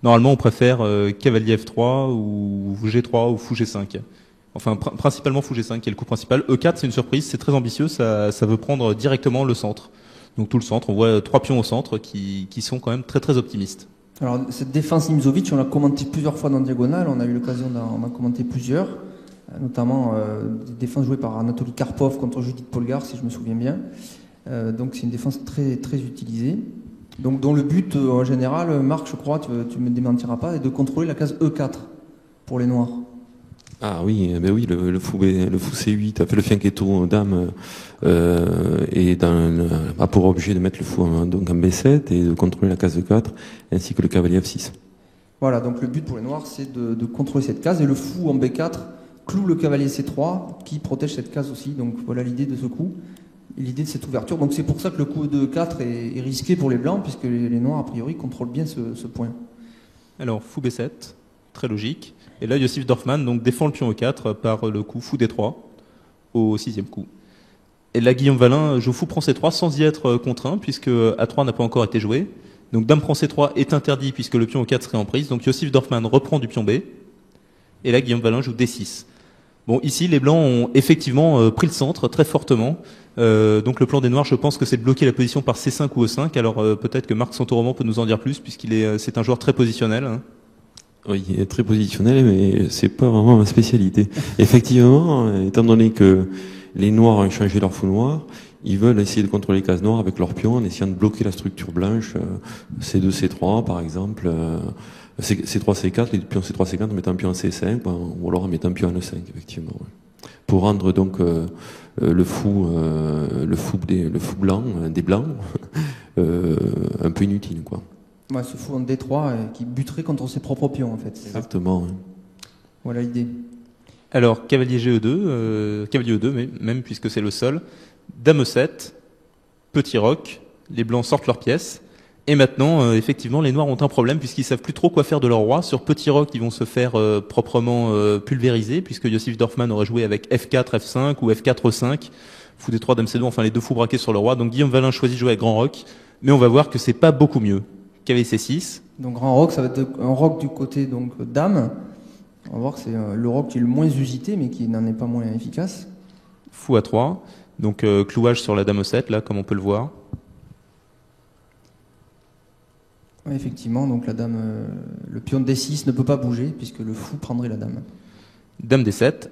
Normalement, on préfère cavalier F3 ou G3 ou fou G5. Enfin, principalement fou G5 qui est le coup principal. E4, c'est une surprise, c'est très ambitieux, ça veut prendre directement le centre. Donc tout le centre, on voit 3 pions au centre qui sont quand même très très optimistes. Alors cette défense Nimzovic, on l'a commenté plusieurs fois dans Diagonale, on a eu l'occasion d'en commenter plusieurs, notamment des défenses jouées par Anatoly Karpov contre Judith Polgar, si je me souviens bien. Donc c'est une défense très très utilisée. Donc dont le but en général, Marc, je crois, tu me démentiras pas, est de contrôler la case E4 pour les noirs. Ah oui, ben oui, le fou C8 a fait le fianchetto dame et a pour objet de mettre le fou donc en B7 et de contrôler la case 4 ainsi que le cavalier F6. Voilà, donc le but pour les noirs, c'est de contrôler cette case, et le fou en B4 cloue le cavalier C3 qui protège cette case aussi. Donc voilà l'idée de ce coup, et l'idée de cette ouverture. Donc c'est pour ça que le coup de 4 est risqué pour les blancs, puisque les noirs a priori contrôlent bien ce point. Alors fou B7, très logique. Et là, Yossif Dorfman donc défend le pion E4 par le coup fou D3 au 6e coup. Et là, Guillaume Valin joue fou prend C3 sans y être contraint, puisque A3 n'a pas encore été joué. Donc dame prend C3 est interdit puisque le pion E4 serait en prise. Donc Yossif Dorfman reprend du pion B. Et là, Guillaume Valin joue D6. Bon, ici, les blancs ont effectivement pris le centre très fortement. Donc le plan des noirs, je pense que c'est de bloquer la position par C5 ou E5. Alors peut-être que Marc Santoroman peut nous en dire plus, c'est un joueur très positionnel. Hein. Oui, il est très positionnel, mais c'est pas vraiment ma spécialité. Effectivement, étant donné que les noirs ont changé leur fou noir, ils veulent essayer de contrôler les cases noires avec leurs pions en essayant de bloquer la structure blanche, C2, C3 par exemple, C3, C4, les pions C3, C4 en mettant un pion en C5, ou alors en mettant un pion en E5, effectivement. Ouais. Pour rendre donc le fou blanc, des blancs, un peu inutile, quoi. Ouais, ce fou en D3 qui buterait contre ses propres pions, en fait. Exactement. Ouais. Voilà l'idée. Alors, cavalier GE2, cavalier E2, mais même puisque c'est le seul. Dame E7, petit roc, les blancs sortent leurs pièces. Et maintenant, effectivement, les noirs ont un problème puisqu'ils savent plus trop quoi faire de leur roi. Sur petit roc, ils vont se faire proprement pulvériser puisque Josif Dorfman aurait joué avec F4, F5 ou F4, E5, fou D3, Dame C2, enfin les deux fous braqués sur le roi. Donc Guillaume Valin choisit de jouer avec grand roc, mais on va voir que c'est pas beaucoup mieux. Cavalier C6. Donc grand roc, ça va être un roc du côté donc dame. On va voir que c'est le roc qui est le moins usité, mais qui n'en est pas moins efficace. Fou A3. Donc clouage sur la Dame E7, là, comme on peut le voir. Ouais, effectivement, donc la dame, le pion de D6 ne peut pas bouger, puisque le fou prendrait la dame. Dame D7.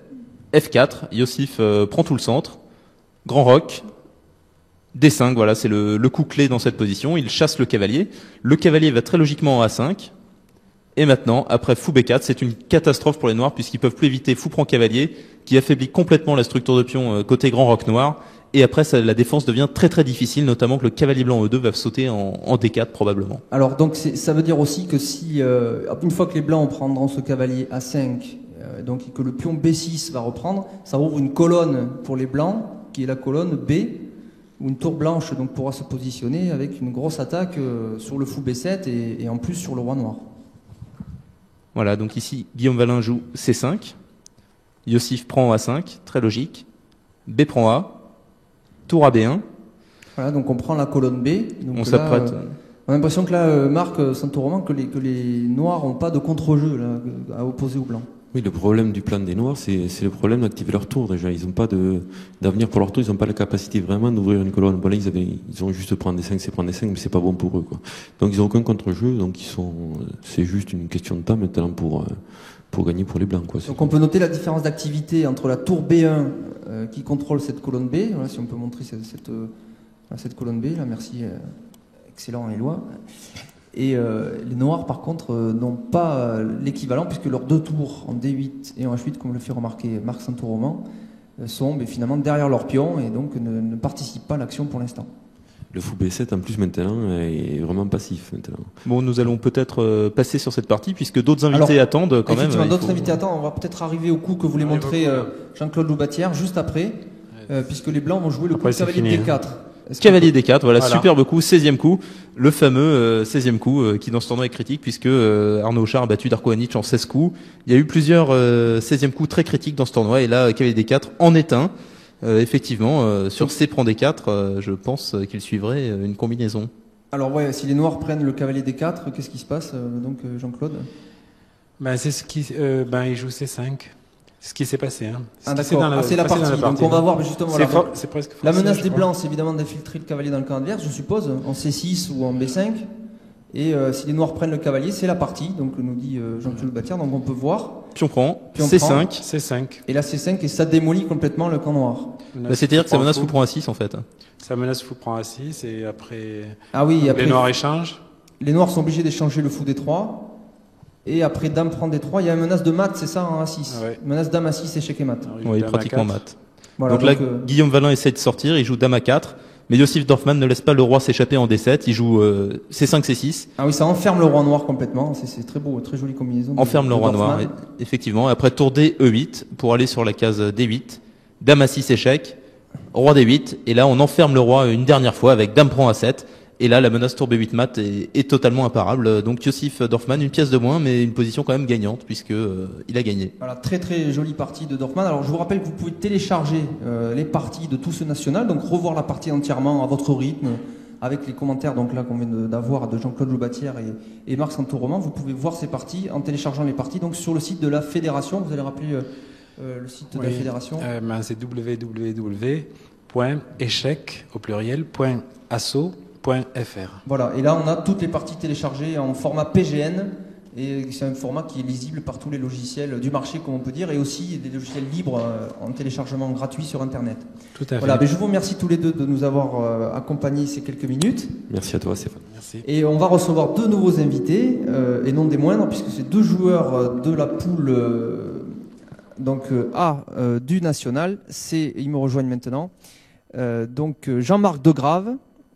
F4. Yossif prend tout le centre. Grand roc. D5, voilà, c'est le coup clé dans cette position. Il chasse le cavalier. Le cavalier va très logiquement en A5. Et maintenant, après fou B4, c'est une catastrophe pour les noirs puisqu'ils peuvent plus éviter fou prend cavalier qui affaiblit complètement la structure de pion côté grand roc noir. Et après, la défense devient très très difficile, notamment que le cavalier blanc E2 va sauter en D4 probablement. Alors donc ça veut dire aussi que si une fois que les blancs prendront ce cavalier A5, donc que le pion B6 va reprendre, ça ouvre une colonne pour les blancs qui est la colonne B, où une tour blanche donc pourra se positionner avec une grosse attaque sur le fou B7 et en plus sur le roi noir. Voilà, donc ici, Guillaume Valin joue C5. Yossif prend A5, très logique. B prend A. Tour à B1. Voilà, donc on prend la colonne B. Donc on s'apprête. On a l'impression que là, Marc Santoroman, que les noirs n'ont pas de contre-jeu là, à opposer aux blancs. Oui, le problème du plan des noirs, c'est le problème d'activer leur tour déjà. Ils n'ont pas d'avenir pour leur tour, ils n'ont pas la capacité vraiment d'ouvrir une colonne. Bon là, ils ont juste prendre des 5, c'est prendre des 5, mais c'est pas bon pour eux, quoi. Donc ils n'ont aucun contre-jeu, donc c'est juste une question de temps maintenant pour gagner pour les blancs, quoi. Donc on peut noter la différence d'activité entre la tour B1 qui contrôle cette colonne B. Voilà, si on peut montrer cette colonne B, là, merci, excellent Éloi. Et les noirs, par contre, n'ont pas l'équivalent, puisque leurs deux tours en D8 et en H8, comme le fait remarquer Marc Santoroman, sont finalement derrière leur pion et donc ne participent pas à l'action pour l'instant. Le fou B7, en plus, maintenant, est vraiment passif. Maintenant. Bon, nous allons peut-être passer sur cette partie, puisque d'autres invités attendent quand même. D'autres invités attendent. On va peut-être arriver au coup que voulait montrer Jean-Claude Loubatière juste après, puisque les blancs vont jouer le coup de cavalier D4. Cavalier D4, voilà, superbe coup, 16e coup, le fameux 16e coup qui dans ce tournoi est critique puisque Arnaud Auchard a battu Darko Anic en 16 coups. Il y a eu plusieurs 16e coups très critiques dans ce tournoi et là, cavalier D4 en est un. Effectivement, sur C prend D4, je pense qu'il suivrait une combinaison. Alors ouais, si les noirs prennent le cavalier D4, qu'est-ce qui se passe donc Jean-Claude? C'est ce qui, il joue C5. C'est ce qui s'est passé. Hein. Ah d'accord, c'est la partie. Donc on va voir justement c'est presque la menace des blancs, c'est évidemment d'infiltrer le cavalier dans le camp adverse, je suppose, en C6 ou en B5. Et si les noirs prennent le cavalier, c'est la partie, donc nous dit Jean-Claude Loubatière, donc on peut voir. Pion prend, C5. C5. Et là C5, et ça démolit complètement le camp noir. C'est-à-dire que ça menace fou prend A6 en fait. Ça menace fou prend A6 et après, après les noirs échangent. Les noirs sont obligés d'échanger le fou D3. Et après dame prend D3, il y a une menace de mat, c'est ça, en A6. Ouais. Menace dame A6, échec et mat. Oui, pratiquement mat. Voilà, donc là, Guillaume Valin essaie de sortir, il joue dame A4, mais Josif Dorfman ne laisse pas le roi s'échapper en D7, il joue C5, C6. Ah oui, ça enferme le roi noir complètement, c'est très beau, très jolie combinaison. Enferme le roi noir, effectivement. Après tour D, E8, pour aller sur la case D8, dame A6, échec, roi D8, et là on enferme le roi une dernière fois avec dame prend A7. Et là, la menace tour B8 mat est totalement imparable. Donc Josif Dorfman, une pièce de moins, mais une position quand même gagnante, puisque il a gagné. Voilà, très très jolie partie de Dorfman. Alors je vous rappelle que vous pouvez télécharger les parties de tout ce national, donc revoir la partie entièrement à votre rythme, avec les commentaires donc là qu'on vient d'avoir de Jean-Claude Loubatière et Marc Santoroman. Vous pouvez voir ces parties en téléchargeant les parties donc sur le site de la fédération. Vous allez rappeler le site de la fédération. C'est www.échec au pluriel.asso.fr. Voilà, et là on a toutes les parties téléchargées en format PGN Et c'est un format qui est lisible par tous les logiciels du marché, comme on peut dire, et aussi des logiciels libres en téléchargement gratuit sur Internet. Tout à fait. Voilà, mais je vous remercie tous les deux de nous avoir accompagnés ces quelques minutes. Merci à toi, Stéphane. Merci. Et on va recevoir 2 nouveaux invités, et non des moindres, puisque c'est 2 joueurs de la poule A du National. Ils me rejoignent maintenant. Jean-Marc Degrave.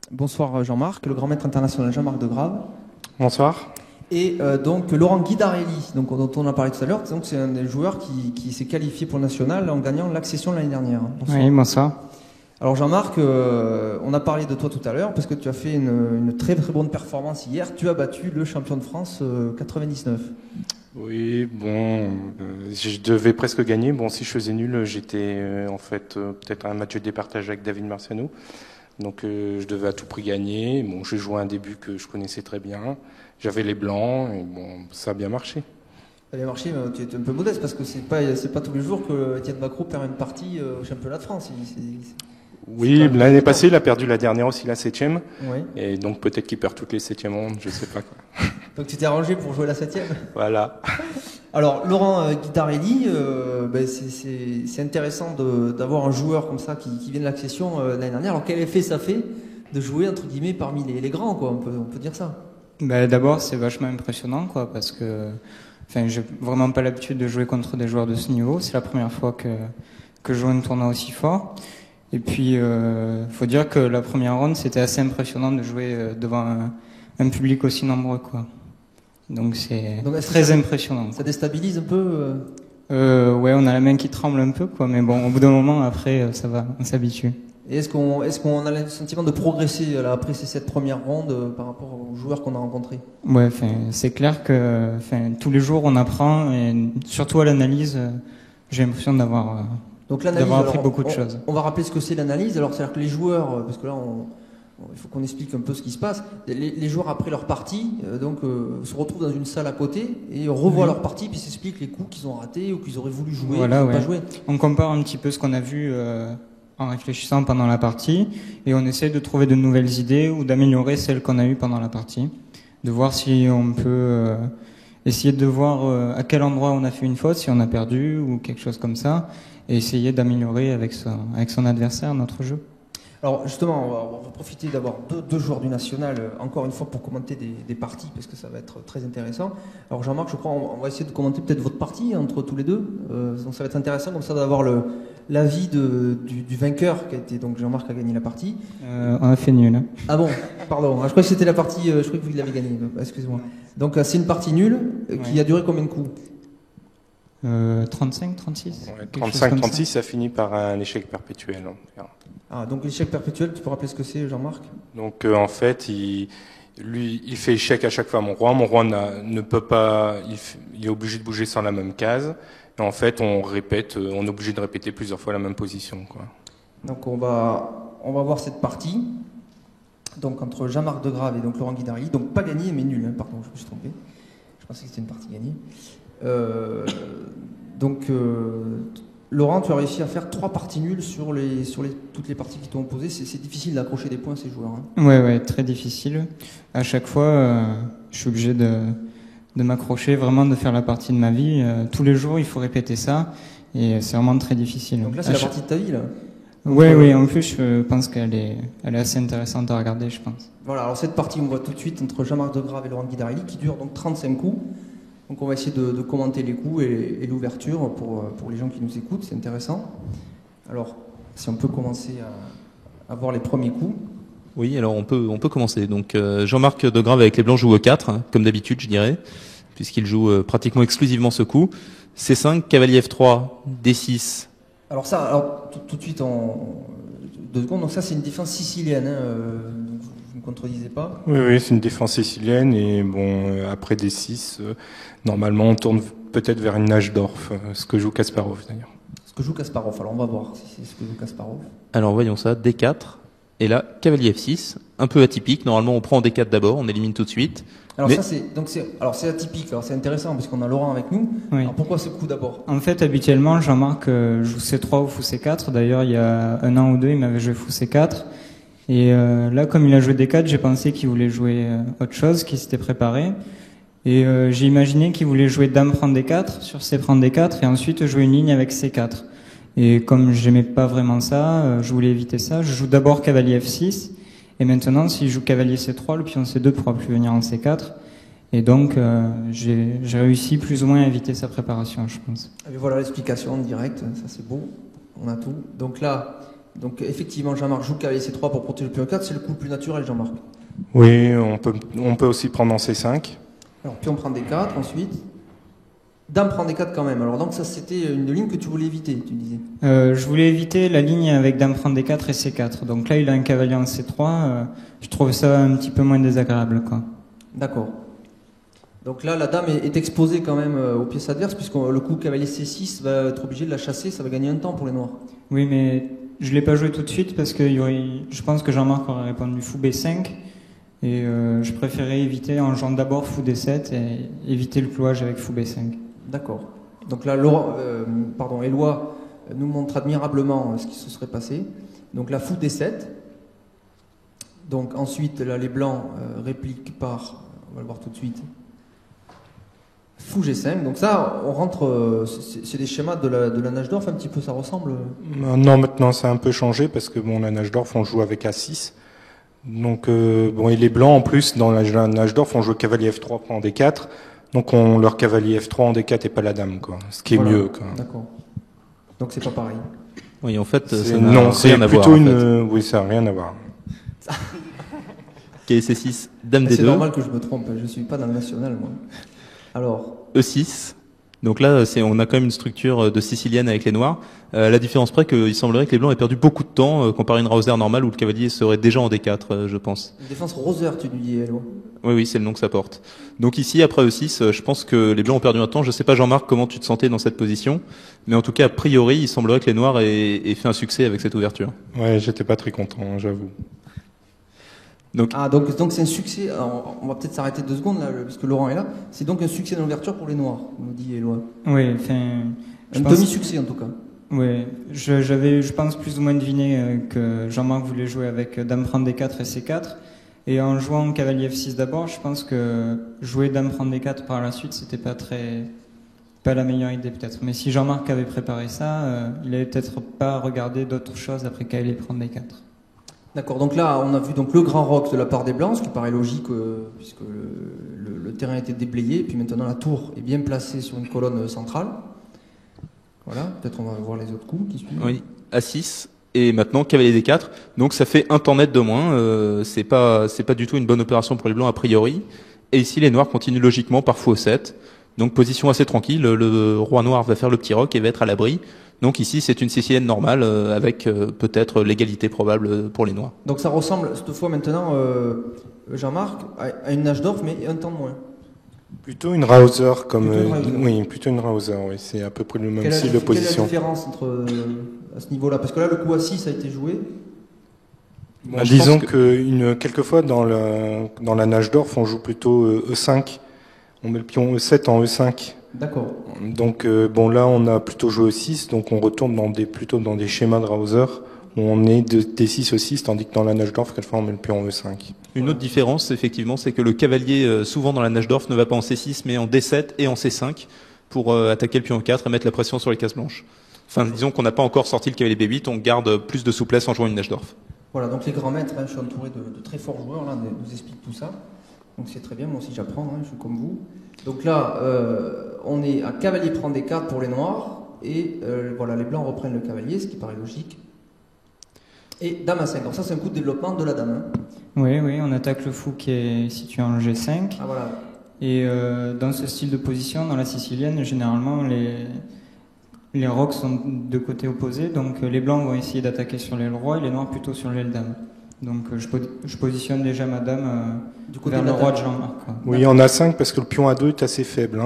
Bonsoir Jean-Marc, le grand maître international Jean-Marc Degrave. Bonsoir. Et Laurent Guidarelli, dont on a parlé tout à l'heure. Donc c'est un des joueurs qui s'est qualifié pour le National en gagnant l'Accession l'année dernière. Bonsoir. Oui, bonsoir. Alors Jean-Marc, on a parlé de toi tout à l'heure parce que tu as fait une très très bonne performance hier. Tu as battu le champion de France 99. Oui, bon, je devais presque gagner. Bon, si je faisais nul, j'étais en fait peut-être un match de départage avec David Marciano. Donc je devais à tout prix gagner. Bon, j'ai joué un début que je connaissais très bien. J'avais les blancs et bon, ça a bien marché. Ça a bien marché, mais tu es un peu modeste parce que c'est pas tous les jours que Étienne Macron perd une partie au championnat de France. Oui, l'année passée, il a perdu la dernière aussi, la 7e. Oui. Et donc peut-être qu'il perd toutes les 7e rondes, je sais pas quoi. Donc tu t'es arrangé pour jouer la 7e. Voilà. Alors Laurent Guidarelli, c'est intéressant d'avoir un joueur comme ça qui vient de l'Accession l'année dernière. Alors quel effet ça fait de jouer entre guillemets parmi les grands, quoi, on peut dire ça. D'abord c'est vachement impressionnant, quoi, parce que j'ai vraiment pas l'habitude de jouer contre des joueurs de ce niveau. C'est la première fois que je joue un tournoi aussi fort. Et puis faut dire que la première ronde c'était assez impressionnant de jouer devant un public aussi nombreux, quoi. Donc c'est très impressionnant. Ça déstabilise un peu Ouais, on a la main qui tremble un peu, quoi, mais bon, au bout d'un moment, après, ça va, on s'habitue. Et est-ce qu'on a le sentiment de progresser après ces 7 premières rondes par rapport aux joueurs qu'on a rencontrés? Ouais, c'est clair que tous les jours on apprend, et surtout à l'analyse, j'ai l'impression d'avoir appris beaucoup de choses. On va rappeler ce que c'est l'analyse. Alors, c'est-à-dire que les joueurs, parce que là, il faut qu'on explique un peu ce qui se passe. Les joueurs, après leur partie, se retrouvent dans une salle à côté et revoient leur partie, puis s'expliquent les coups qu'ils ont ratés ou qu'ils auraient voulu jouer, voilà, qu'ils n'ont pas joué. On compare un petit peu ce qu'on a vu en réfléchissant pendant la partie, et on essaie de trouver de nouvelles idées ou d'améliorer celles qu'on a eues pendant la partie, de voir si on peut essayer de voir à quel endroit on a fait une faute, si on a perdu ou quelque chose comme ça, et essayer d'améliorer avec son adversaire notre jeu. Alors justement, on va profiter d'avoir deux joueurs du National, encore une fois, pour commenter des parties, parce que ça va être très intéressant. Alors Jean-Marc, je crois, on va essayer de commenter peut-être votre partie entre tous les deux. Donc ça va être intéressant comme ça d'avoir l'avis du vainqueur, qui a été, donc Jean-Marc a gagné la partie. On a fait nul. Hein. Ah bon, pardon, je crois que c'était la partie, je crois que vous l'avez gagnée, excusez-moi. Donc c'est une partie nulle, qui a duré combien de coups 35, 36 ouais, 35, 36, ça finit par un échec perpétuel. Ah, donc l'échec perpétuel, tu peux rappeler ce que c'est, Jean-Marc? Donc en fait, il fait échec à chaque fois à mon roi. Mon roi ne peut pas, il est obligé de bouger sans la même case. Et en fait, on est obligé de répéter plusieurs fois la même position, quoi. Donc on va voir cette partie. Donc entre Jean-Marc Degrave et donc Laurent Guidarelli. Donc pas gagné, mais nul. Hein, pardon, je me suis trompé. Je pensais que c'était une partie gagnée. Laurent, tu as réussi à faire 3 parties nulles sur toutes les parties qui t'ont opposé. C'est difficile d'accrocher des points à ces joueurs. Hein. Ouais, très difficile. À chaque fois, je suis obligé de m'accrocher, vraiment de faire la partie de ma vie. Tous les jours, il faut répéter ça, et c'est vraiment très difficile. Donc là, c'est la partie de ta vie, là. Oui, en plus, je pense qu'elle est assez intéressante à regarder, je pense. Voilà, alors cette partie, on voit tout de suite entre Jean-Marc Degrave et Laurent Guidarelli, qui dure donc 35 coups. Donc on va essayer de commenter les coups et l'ouverture pour les gens qui nous écoutent, c'est intéressant. Alors, si on peut commencer à voir les premiers coups. Oui, alors on peut commencer. Donc Jean-Marc Degrave avec les blancs joue E4, hein, comme d'habitude, je dirais, puisqu'il joue pratiquement exclusivement ce coup. C5, cavalier F3, D6. Alors ça, tout de suite en 2 secondes. Donc ça, c'est une défense sicilienne. Vous ne contredisez pas? Oui, c'est une défense sicilienne, et bon, après D6, normalement on tourne peut-être vers une Najdorf, ce que joue Kasparov d'ailleurs. Ce que joue Kasparov, alors on va voir si c'est ce que joue Kasparov. Alors voyons ça, D4, et là, cavalier F6, un peu atypique, normalement on prend D4 d'abord, on élimine tout de suite. Alors ça c'est atypique, alors c'est intéressant parce qu'on a Laurent avec nous. Oui. Alors pourquoi ce coup d'abord? En fait, habituellement, Jean-Marc joue C3 ou fou C4, d'ailleurs il y a 1 an ou 2, il m'avait joué fou C4. Et là, comme il a joué D4, j'ai pensé qu'il voulait jouer autre chose, qu'il s'était préparé. Et j'ai imaginé qu'il voulait jouer dame prend D4 sur C prend D4 et ensuite jouer une ligne avec C4. Et comme j'aimais pas vraiment ça, je voulais éviter ça. Je joue d'abord cavalier F6 et maintenant s'il joue cavalier C3, le pion C2 pourra plus venir en C4. Et donc j'ai réussi plus ou moins à éviter sa préparation, je pense. Et voilà l'explication en direct, ça c'est beau, on a tout. Donc là, effectivement Jean-Marc joue cavalier C3 pour protéger le pion 4, c'est le coup le plus naturel Jean-Marc. Oui, on peut aussi prendre en C5. Alors pion prend D4 ensuite. Dame prend D4 quand même. Alors donc ça c'était une ligne que tu voulais éviter, tu disais. Je voulais éviter la ligne avec dame prend D4 et C4. Donc là il a un cavalier en C3. Je trouve ça un petit peu moins désagréable, quoi. D'accord. Donc là la dame est exposée quand même aux pièces adverses puisque le coup cavalier C6 va être obligé de la chasser, ça va gagner un temps pour les noirs. Oui, mais je l'ai pas joué tout de suite parce que je pense que Jean-Marc aurait répondu fou B5 et je préférais éviter en jouant d'abord fou D7 et éviter le clouage avec fou B5. D'accord. Donc là, Éloi nous montre admirablement ce qui se serait passé. Donc là, fou D7. Donc ensuite, là, les blancs répliquent par, on va le voir tout de suite, fou G5. Donc ça, on rentre, c'est des schémas de la Najdorf un petit peu, ça ressemble. Non, maintenant ça a un peu changé parce que bon, la Najdorf, on joue avec A6. Donc bon, et les blancs en plus dans la Najdorf, on joue cavalier F3 prend D4. Donc leur cavalier F3 en D4 et pas la dame, quoi. Ce qui est mieux, quoi. D'accord. Donc c'est pas pareil. Oui, en fait, ça non, n'a c'est rien à plutôt voir. une. Oui, ça n'a rien à voir. Cavalier C6, dame C'est D2, normal que je me trompe, je suis pas dans le national, moi. Alors, E6. Donc là, on a quand même une structure de sicilienne avec les noirs. La différence près qu'il semblerait que les blancs aient perdu beaucoup de temps comparé à une Rauser normale où le cavalier serait déjà en D4, je pense. une défense Roser, tu nous dis, Éloi. Oui, c'est le nom que ça porte. Donc ici, après E6, je pense que les blancs ont perdu un temps. Je sais pas, Jean-Marc, comment tu te sentais dans cette position. Mais en tout cas, a priori, il semblerait que les noirs aient fait un succès avec cette ouverture. Ouais, j'étais pas très content, j'avoue. Donc c'est un succès. Alors, on va peut-être s'arrêter 2 secondes là, parce que Laurent est là. C'est donc un succès d'ouverture pour les noirs, nous dit Éloi. Oui, enfin. Un demi-succès en tout cas. Oui, j'avais, je pense, plus ou moins deviné que Jean-Marc voulait jouer avec dame prend D4 et C4. Et en jouant cavalier F6 d'abord, je pense que jouer dame prend D4 par la suite, c'était pas la meilleure idée peut-être. Mais si Jean-Marc avait préparé ça, il avait peut-être pas regardé d'autres choses après cavalier prend D4. D'accord, donc là on a vu donc le grand rock de la part des blancs, ce qui paraît logique puisque le terrain était déblayé, et puis maintenant la tour est bien placée sur une colonne centrale. Voilà, peut-être on va voir les autres coups qui suivent. oui, A6 et maintenant cavalier D4. Donc ça fait un temps net de moins. C'est pas du tout une bonne opération pour les blancs a priori. Et ici les noirs continuent logiquement par fou E7. Donc position assez tranquille. Le roi noir va faire le petit roc et va être à l'abri. Donc ici, c'est une sicilienne normale avec peut-être l'égalité probable pour les noirs. Donc ça ressemble cette fois maintenant, Jean-Marc, à une Najdorf, mais un temps de moins. Plutôt une Rauser comme. Plutôt une Rauser. Oui, plutôt une Rauser. Oui, c'est à peu près le même Quelle style de est position. la différence entre à ce niveau-là? Parce que là, le coup A6 a été joué. Bon, je disons pense que quelquefois dans la Najdorf, on joue plutôt E5. On met le pion E7 en E5. D'accord. Donc bon, là on a plutôt joué E6, donc on retourne plutôt dans des schémas de Rauser où on est de D6 E6, tandis que dans la Najdorf, quelquefois on met le pion en E5. Une autre différence, effectivement, c'est que le cavalier, souvent dans la Najdorf, ne va pas en C6, mais en D7 et en C5 pour attaquer le pion E4 et mettre la pression sur les cases blanches. Enfin, disons qu'on n'a pas encore sorti le cavalier B8, on garde plus de souplesse en jouant une Najdorf. Voilà, donc les grands maîtres, je suis entouré de très forts joueurs, là, nous expliquent tout ça. Donc c'est très bien, moi aussi j'apprends, je suis comme vous. Donc là, on est à cavalier prend des cartes pour les noirs, et voilà, les blancs reprennent le cavalier, ce qui paraît logique. Et dame à 5, alors ça c'est un coup de développement de la dame. Oui, on attaque le fou qui est situé en G5. Ah voilà. Et dans ce style de position, dans la sicilienne, généralement les rocs sont de côté opposé, donc les blancs vont essayer d'attaquer sur l'aile roi et les noirs plutôt sur l'aile dame. Donc je positionne déjà ma dame du côté vers de le la roi dame. de Jean-Marc. Oui, en A5 parce que le pion A2 est assez faible.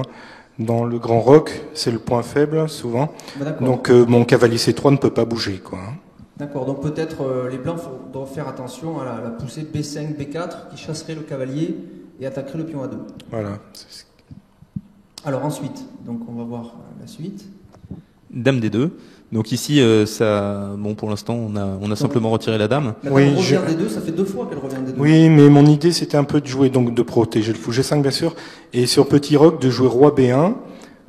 Dans le grand roc, c'est le point faible souvent. Donc mon cavalier C3 ne peut pas bouger, quoi. D'accord, donc peut-être les blancs doivent faire attention à la poussée B5, B4 qui chasserait le cavalier et attaquerait le pion A2. Voilà. Alors ensuite, donc on va voir la suite. Dame D2. Donc ici, pour l'instant, on a simplement retiré la dame. La Oui, dame revient D2, ça fait 2 fois qu'elle revient D2. Oui, mais mon idée c'était un peu de jouer, donc de protéger le fou G5 bien sûr, et sur petit roc de jouer roi B1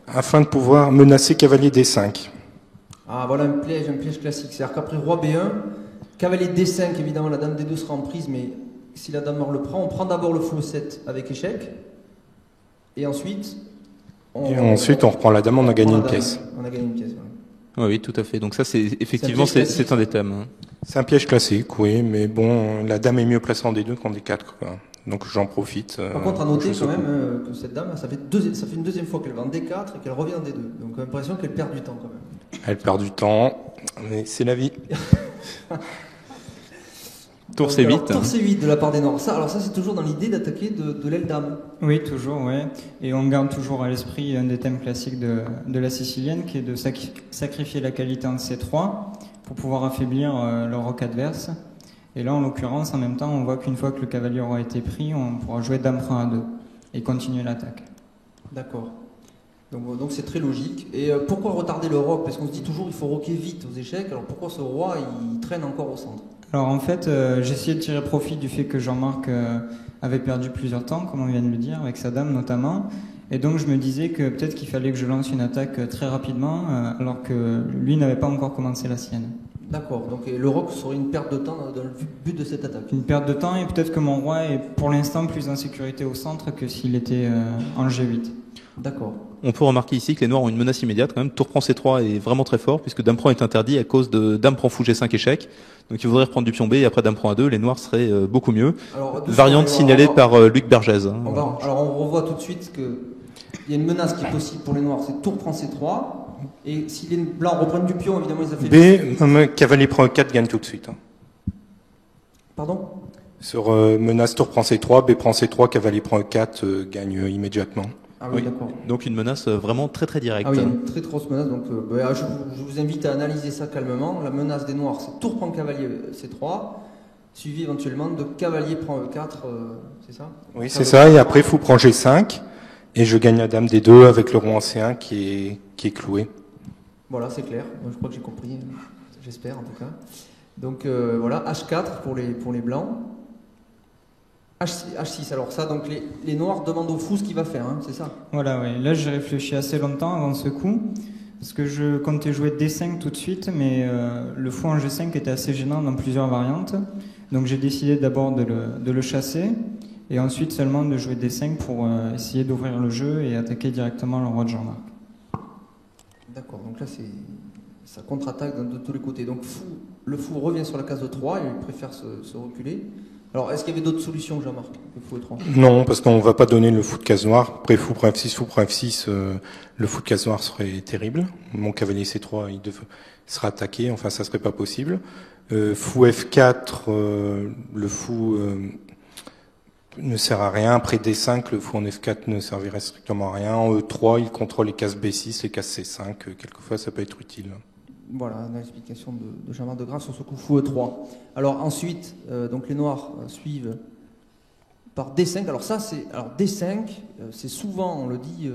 afin de pouvoir menacer cavalier D5. Ah, voilà un piège classique. C'est-à-dire qu'après roi B1, cavalier D5, évidemment, la dame D2 sera en prise, mais si la dame noire le prend, on prend d'abord le fou E7 avec échec, et ensuite... On reprend la dame, on a gagné une pièce. On a gagné une pièce, voilà. Oui, tout à fait. Donc ça, c'est un des thèmes. Hein. C'est un piège classique, oui, mais bon, la dame est mieux placée en D2 qu'en D4, quoi. Donc j'en profite. Par contre, à noter quand même que cette dame, ça fait une deuxième fois qu'elle va en D4 et qu'elle revient en D2. Donc on a l'impression qu'elle perd du temps quand même. Elle perd du temps, mais c'est la vie. Tour C8. Tour C8 de la part des Noirs. Ça c'est toujours dans l'idée d'attaquer de l'aile dame. Oui, toujours, ouais. Et on garde toujours à l'esprit un des thèmes classiques de la sicilienne, qui est de sacrifier la qualité en C3 pour pouvoir affaiblir le roc adverse. Et là, en l'occurrence, en même temps, on voit qu'une fois que le cavalier aura été pris, on pourra jouer dame prend A2 et continuer l'attaque. D'accord. Donc c'est très logique. Et pourquoi retarder le roc? Parce qu'on se dit toujours il faut roquer vite aux échecs. Alors pourquoi ce roi il traîne encore au centre? Alors en fait, j'ai essayé de tirer profit du fait que Jean-Marc avait perdu plusieurs temps, comme on vient de le dire, avec sa dame notamment. Et donc je me disais que peut-être qu'il fallait que je lance une attaque très rapidement, alors que lui n'avait pas encore commencé la sienne. D'accord, donc le roc serait une perte de temps dans le but de cette attaque. Une perte de temps, et peut-être que mon roi est pour l'instant plus en sécurité au centre que s'il était en G8. D'accord. On peut remarquer ici que les noirs ont une menace immédiate quand même. Tour prend C3 est vraiment très fort puisque dame prend est interdit à cause de dame prend fou G5 échec. Donc il faudrait reprendre du pion B et après dame prend A2, les noirs seraient beaucoup mieux. Alors, variante signalée par Luc Bergès. Hein. Alors on revoit tout de suite qu'il y a une menace qui est possible pour les noirs, c'est tour prend C3. Et si les blancs reprennent du pion, évidemment ils B, affaiblissent. cavalier prend E4 gagne tout de suite. Hein. Pardon? Sur menace tour prend C3, B prend C3, cavalier prend E4 gagne immédiatement. Ah oui, d'accord. Donc une menace vraiment très très directe. Ah oui, une très grosse menace. Donc je vous invite à analyser ça calmement. La menace des noirs, c'est tour prend cavalier C3, suivi éventuellement de cavalier prend E4, c'est ça? Oui, c'est ça. Et après fou prend G5 et je gagne la dame D2 avec le roi en C1 qui est cloué. Voilà, c'est clair. Moi, je crois que j'ai compris. J'espère en tout cas. Donc voilà, H4 pour les blancs. H6, alors ça, donc les noirs demandent au fou ce qu'il va faire, hein, c'est ça? Voilà, oui. Là, j'ai réfléchi assez longtemps avant ce coup, parce que je comptais jouer D5 tout de suite, mais le fou en G5 était assez gênant dans plusieurs variantes. Donc j'ai décidé d'abord de le chasser, et ensuite seulement de jouer D5 pour essayer d'ouvrir le jeu et attaquer directement le roi de Jean-Marc. D'accord, donc là, ça contre-attaque de tous les côtés. Donc le fou revient sur la case de 3, il préfère se reculer. Alors, est-ce qu'il y avait d'autres solutions, Jean-Marc, le fou E3? Non, parce qu'on va pas donner le fou de case noire. Après fou prend F6, fou prend F6, le fou de case noire serait terrible. Mon cavalier C3, il sera attaqué, enfin ça serait pas possible. Fou F4, le fou ne sert à rien. Après D5, le fou en F4 ne servirait strictement à rien. En E3, il contrôle les cases B6, les cases C5. Quelquefois, ça peut être utile. Voilà, l'explication de Jean-Marc de Grasse sur ce coup fou E3. Alors ensuite, donc les noirs suivent par D5. Alors ça, D5, c'est souvent, on le dit,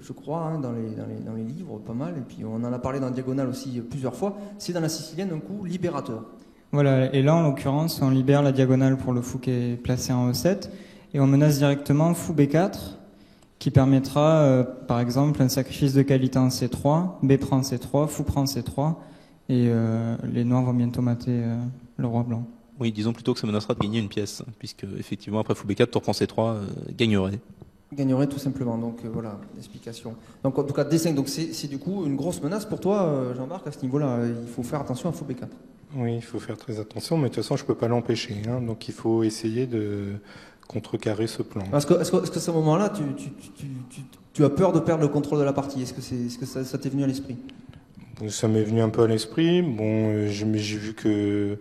je crois, hein, dans les livres, pas mal, et puis on en a parlé dans la diagonale aussi plusieurs fois, c'est dans la sicilienne un coup libérateur. Voilà, et là en l'occurrence, on libère la diagonale pour le fou qui est placé en E7, et on menace directement fou B4, qui permettra, par exemple, un sacrifice de qualité en C3, B prend C3, fou prend C3, et les noirs vont bientôt mater le roi blanc. Oui, disons plutôt que ça menacera de gagner une pièce, puisque effectivement après fou B4, tour prend C3 gagnerait. Gagnerait tout simplement, donc voilà l'explication. Donc en tout cas D5, donc c'est du coup une grosse menace pour toi, Jean-Marc, à ce niveau-là. Il faut faire attention à fou B4. Oui, il faut faire très attention, mais de toute façon je peux pas l'empêcher, hein, donc il faut essayer de contrecarrer ce plan. Est-ce que à ce moment-là, tu as peur de perdre le contrôle de la partie? Est-ce que ça t'est venu à l'esprit? Ça m'est venu un peu à l'esprit. Bon, j'ai vu que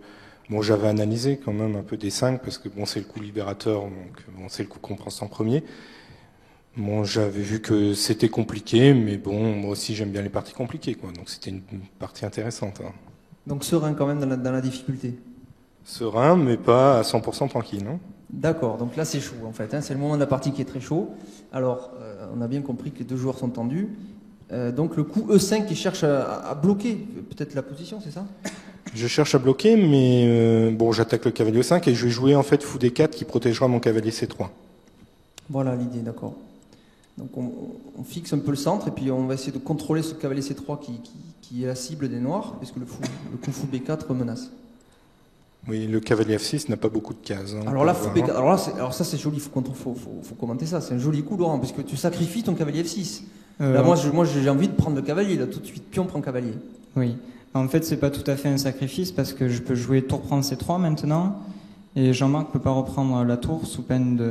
j'avais analysé quand même un peu des 5 parce que c'est le coup libérateur, donc c'est le coup qu'on prend en premier. Bon, j'avais vu que c'était compliqué, mais bon, moi aussi j'aime bien les parties compliquées, quoi. Donc c'était une partie intéressante. Hein. Donc serein quand même dans la difficulté. Serein, mais pas à 100% tranquille, non? D'accord, donc là c'est chaud en fait, hein. C'est le moment de la partie qui est très chaud. Alors, on a bien compris que les deux joueurs sont tendus. Donc le coup E5 qui cherche à bloquer peut-être la position, c'est ça? Je cherche à bloquer, mais bon, j'attaque le cavalier E5 et je vais jouer en fait fou D4 qui protégera mon cavalier C3. Voilà l'idée, d'accord. Donc on fixe un peu le centre et puis on va essayer de contrôler ce cavalier C3 qui est la cible des noirs, puisque le coup fou B4 menace. Oui, le cavalier F6 n'a pas beaucoup de cases. Hein, Alors là, fou B4, alors ça c'est joli, faut commenter ça, c'est un joli coup Laurent, parce que tu sacrifies ton cavalier F6. Là moi j'ai envie de prendre le cavalier, là tout de suite, pion prend cavalier. Oui. En fait, c'est pas tout à fait un sacrifice parce que je peux jouer tour prendre C3 maintenant et Jean-Marc peut pas reprendre la tour sous peine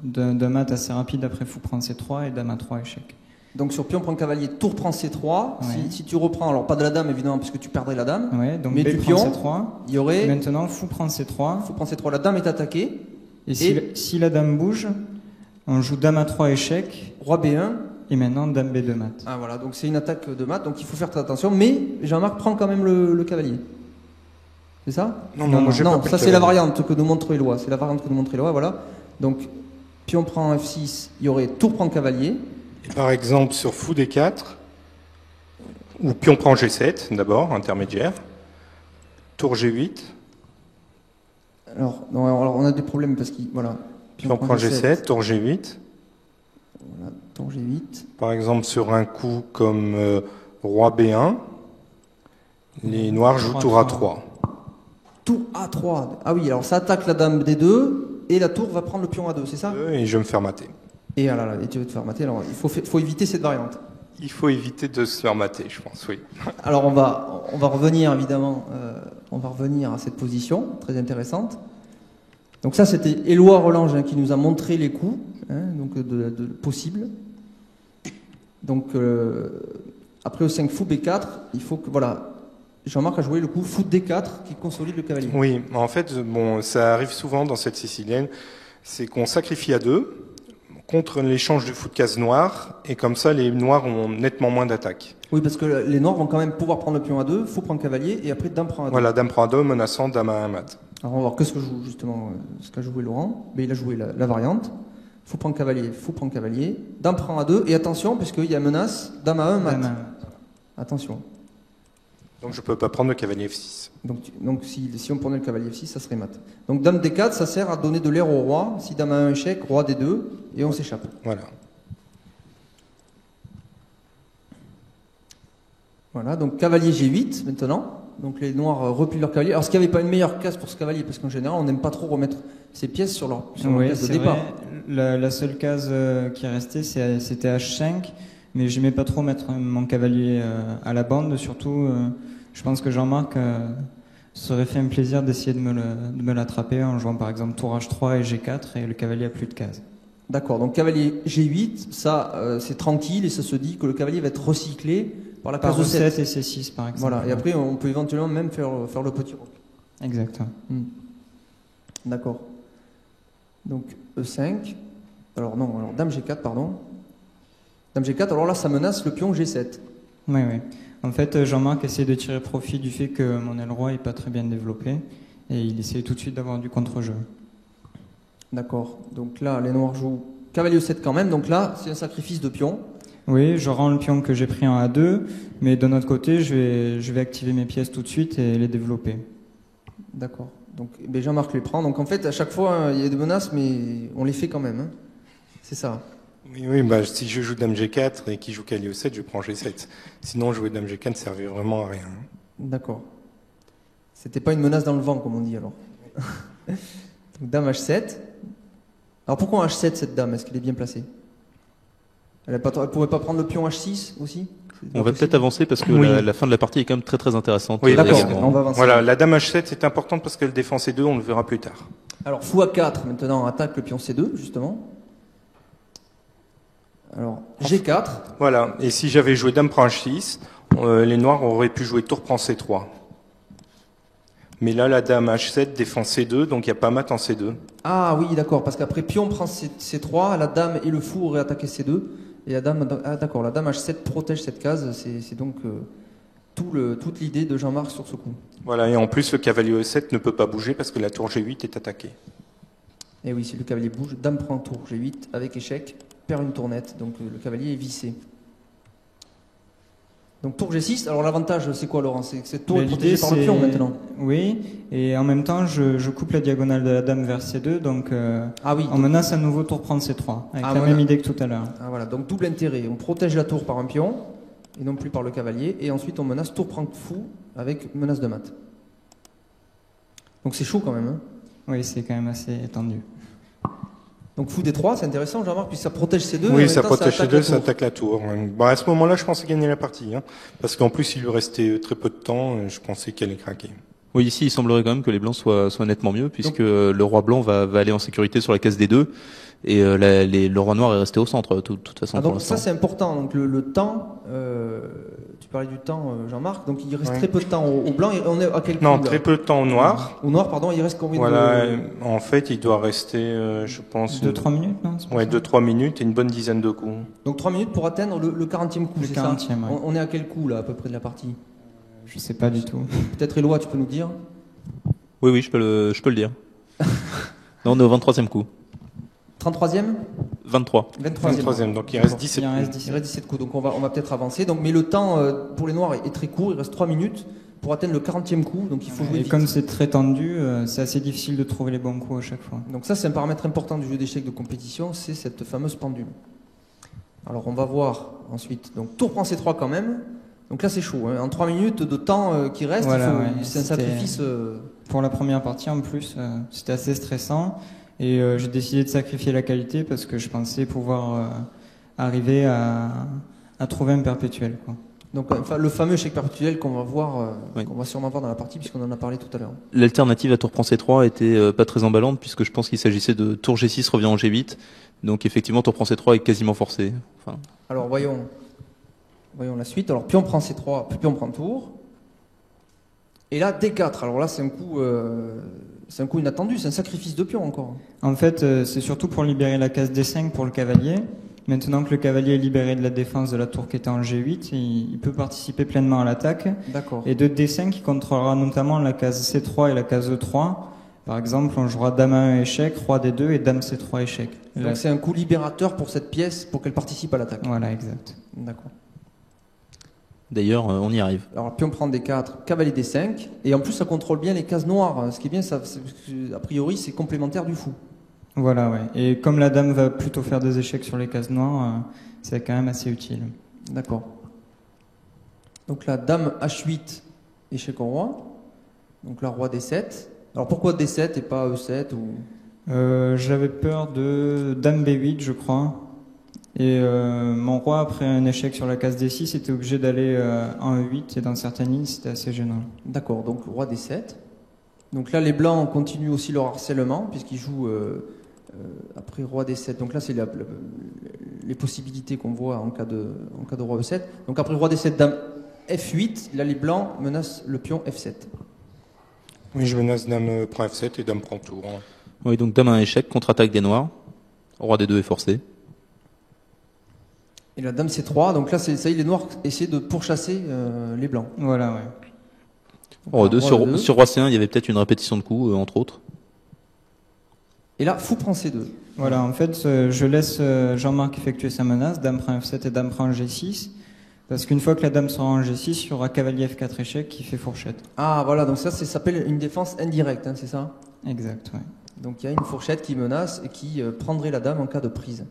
d'un mat assez rapide après fou prendre C3 et dame A3 échec. Donc sur pion prend cavalier, tour prend C3, Ouais. si tu reprends, alors pas de la dame évidemment puisque tu perdrais la dame, Ouais, donc mais B du prend pion, C3. il y aurait, Maintenant, fou prend C3. faut prendre C3, la dame est attaquée, Et si la dame bouge, on joue dame A3 échec roi B1, et maintenant dame B2 mat. ah voilà, donc c'est une attaque de mat, donc il faut faire très attention, mais Jean-Marc prend quand même le cavalier. C'est ça? Non, moi, j'ai pas pris ça le c'est la cavalier. variante que nous montre Éloi, c'est la variante que nous montre Éloi, voilà. Donc pion prend F6, il y aurait tour prend cavalier, Et par exemple, sur fou D4, ou pion prend G7, d'abord, intermédiaire, tour G8, alors, non, alors on a des problèmes parce qu'il, voilà. pion prend G7, tour G8. Voilà, tour G8. Par exemple, sur un coup comme roi B1, les noirs jouent tour A3. Tour A3. Ah oui, alors ça attaque la dame D2 et la tour va prendre le pion A2, c'est ça? Et je vais me faire mater. Et ah là là, et tu veux te faire mater. Alors il faut éviter cette variante. Il faut éviter de se faire mater, je pense, oui. Alors on va revenir évidemment, on va revenir à cette position très intéressante. Donc ça c'était Éloi Rolange qui nous a montré les coups, donc de possibles. Donc après le 5 fou B4, il faut que voilà. Jean-Marc a joué le coup fou D4 qui consolide le cavalier. Oui, en fait, bon, ça arrive souvent dans cette sicilienne, c'est qu'on sacrifie à deux contre l'échange du fou de case noir, et comme ça, les noirs ont nettement moins d'attaques. Oui, parce que les noirs vont quand même pouvoir prendre le pion A2, fou prendre cavalier, et après dame prend A2. Voilà, dame prend A2, menaçant dame A1 mat. Alors on va voir que ce que joue justement, ce qu'a joué Laurent. Mais il a joué la variante. Fou prend cavalier, dame prend A2, et attention, puisqu'il y a menace, dame A1 mat. Dame A1. Attention. Donc je peux pas prendre le cavalier F6. Donc si on prenait le cavalier F6, ça serait mat. Donc dame D4, ça sert à donner de l'air au roi. Si dame A1 échec, roi D2, et on s'échappe. Voilà. Voilà, donc cavalier G8 maintenant. Donc les noirs replient leur cavalier. Alors est-ce qu'il n'y avait pas une meilleure case pour ce cavalier? Parce qu'en général, on n'aime pas trop remettre ses pièces sur leur Oui, case de c'est départ. vrai. La seule case qui est restée, c'était H5. Mais j'aimais pas trop mettre mon cavalier à la bande. Surtout, je pense que Jean-Marc serait fait un plaisir d'essayer de me l'attraper en jouant par exemple tour H3 et G4 et le cavalier a plus de cases. D'accord, donc cavalier G8, ça c'est tranquille et ça se dit que le cavalier va être recyclé par la Par case de 7. E7 et C6 par exemple. Voilà, et après on peut éventuellement même faire le petit roc. Exactement. D'accord. Donc E5. Alors dame G4, pardon. Dame G4, alors là ça menace le pion G7. Oui. En fait, Jean-Marc essaie de tirer profit du fait que mon aile roi n'est pas très bien développé et il essaie tout de suite d'avoir du contre-jeu. D'accord. Donc là, les noirs jouent cavalier E7 quand même. Donc là, c'est un sacrifice de pion. Oui, je rends le pion que j'ai pris en A2, mais d'un autre côté, je vais activer mes pièces tout de suite et les développer. D'accord. Donc Jean-Marc les prend. Donc en fait, à chaque fois, il y a des menaces, mais on les fait quand même. C'est ça. Oui, si je joue dame G4 et qu'il joue cavalier E7, je prends G7. Sinon, jouer dame G4 ne servait vraiment à rien. D'accord. C'était pas une menace dans le vent, comme on dit alors. Donc dame H7. Alors pourquoi H7 cette dame? Est-ce qu'elle est bien placée? Elle pourrait pas prendre le pion H6 aussi? On va peut-être avancer parce que Oui. la fin de la partie est quand même très très intéressante. Oui, D'accord, également. on va avancer. Voilà, la dame H7 est importante parce qu'elle défend C2, on le verra plus tard. Alors fou A4, maintenant on attaque le pion C2, justement. Alors G4. Voilà, et si j'avais joué dame prend H6, les noirs auraient pu jouer tour prend C3. Mais là, la dame H7 défend C2, donc il n'y a pas mat en C2. Ah oui, d'accord, parce qu'après pion prend C3, la dame et le fou auraient attaqué C2, et la dame, d'accord, la dame H7 protège cette case, c'est donc toute l'idée de Jean-Marc sur ce coup. Voilà, et en plus, le cavalier E7 ne peut pas bouger parce que la tour G8 est attaquée. Et oui, si le cavalier bouge, dame prend tour G8 avec échec, perd une tournette, donc le cavalier est vissé. Donc tour G6, alors l'avantage c'est quoi Laurent? C'est que cette tour Mais est protégée l'idée, par le pion maintenant. Oui, et en même temps, je coupe la diagonale de la dame vers C2, donc Ah oui, on menace à nouveau tour prendre C3, avec Ah, la voilà. même idée que tout à l'heure. ah, voilà, donc double intérêt. On protège la tour par un pion, et non plus par le cavalier, et ensuite on menace tour prend fou avec menace de mat. Donc c'est chaud quand même. Hein. Oui, c'est quand même assez tendu. Donc fou D3, c'est intéressant Jean-Marc, puis ça protège C2. et en Oui, même ça temps, protège attaque les deux, la ça tour. attaque la tour. Bon, à ce moment-là, je pensais gagner la partie. Hein, parce qu'en plus, il lui restait très peu de temps. Je pensais qu'elle allait craquer. Oui, ici, il semblerait quand même que les blancs soient nettement mieux, puisque le roi blanc va aller en sécurité sur la case D2, et le roi noir est resté au centre, de toute façon, Ah, pour donc l'instant. ça c'est important, donc le temps, tu parlais du temps Jean-Marc, donc il reste Ouais. très peu de temps au blanc, et on est à quel coup Non, là très peu de temps au noir. Au noir, pardon, il reste combien Voilà, de... en fait, il doit rester, je pense, 2-3 minutes, non c'est pas ouais, ça 2-3 minutes et une bonne dizaine de coups. Donc 3 minutes pour atteindre le 40e coup, Le c'est 40e, ça ouais. On est à quel coup là à peu près de la partie? Je sais pas du tout. Peut-être Éloi, tu peux nous dire? Oui, je peux le dire. Non, on est au 23e coup. 33e? 23. 23e. 23e, donc il reste 17 Il en coups. reste Il 17. reste 17 coups, donc on va peut-être avancer. Donc, mais le temps pour les noirs est très court, il reste 3 minutes pour atteindre le 40e coup, donc il faut jouer Et vite. comme c'est très tendu, c'est assez difficile de trouver les bons coups à chaque fois. Donc ça c'est un paramètre important du jeu d'échecs de compétition, c'est cette fameuse pendule. Alors on va voir ensuite, donc tour prend C3 quand même, donc là c'est chaud, hein. En 3 minutes de temps qui reste, Voilà, ouais. c'est un C'était- sacrifice... Pour la première partie, en plus, c'était assez stressant. Et j'ai décidé de sacrifier la qualité parce que je pensais pouvoir arriver à trouver un perpétuel, quoi. Donc enfin, le fameux échec perpétuel qu'on va voir, Oui. qu'on va sûrement voir dans la partie puisqu'on en a parlé tout à l'heure. L'alternative à tour prend C3 était pas très emballante, puisque je pense qu'il s'agissait de tour G6 revient en G8. Donc effectivement, tour prend C3 est quasiment forcé. Enfin, Alors voyons la suite. Alors pion prend C3, puis pion prend tour. Et là D4. Alors là c'est un coup inattendu, c'est un sacrifice de pion encore. En fait, c'est surtout pour libérer la case D5 pour le cavalier. Maintenant que le cavalier est libéré de la défense de la tour qui était en G8, il peut participer pleinement à l'attaque. D'accord. Et de D5, il contrôlera notamment la case C3 et la case E3. Par exemple, on jouera dame A1 échec, roi D2 et dame C3 échec. Là- Donc c'est un coup libérateur pour cette pièce pour qu'elle participe à l'attaque. Voilà, exact. D'accord. D'ailleurs, on y arrive. Alors pion prend D4, cavalier D5, et en plus ça contrôle bien les cases noires. Ce qui est bien, a priori c'est complémentaire du fou. Voilà, ouais. Et comme la dame va plutôt faire des échecs sur les cases noires, c'est quand même assez utile. D'accord. Donc là, dame H8, échec au roi. Donc là, roi D7. Alors pourquoi D7 et pas E7 ou... J'avais peur de dame B8, je crois. Et mon roi, après un échec sur la case D6, était obligé d'aller en E8. Et dans certaines lignes, c'était assez gênant. D'accord, donc roi D7. Donc là, les blancs continuent aussi leur harcèlement, puisqu'ils jouent après roi D7. Donc là, c'est les possibilités qu'on voit en cas de roi E7. Donc après roi D7, dame F8, là les blancs menacent le pion F7. Oui, je menace dame prend F7 et dame prend tour. Hein. Oui, donc dame à un échec, contre-attaque des noirs. Roi D2 est forcé. Et la dame C3, donc là, ça y est, les noirs essaient de pourchasser les blancs. Voilà, ouais. Roi Donc, E2, roi E2. sur roi C1, il y avait peut-être une répétition de coups, entre autres. Et là, fou prend C2. Voilà, en fait, je laisse Jean-Marc effectuer sa menace, dame prend F7 et dame prend G6, parce qu'une fois que la dame sera en G6, il y aura cavalier F4 échec qui fait fourchette. Ah, voilà, donc ça s'appelle une défense indirecte, hein, c'est ça? Exact, ouais. Donc il y a une fourchette qui menace et qui prendrait la dame en cas de prise.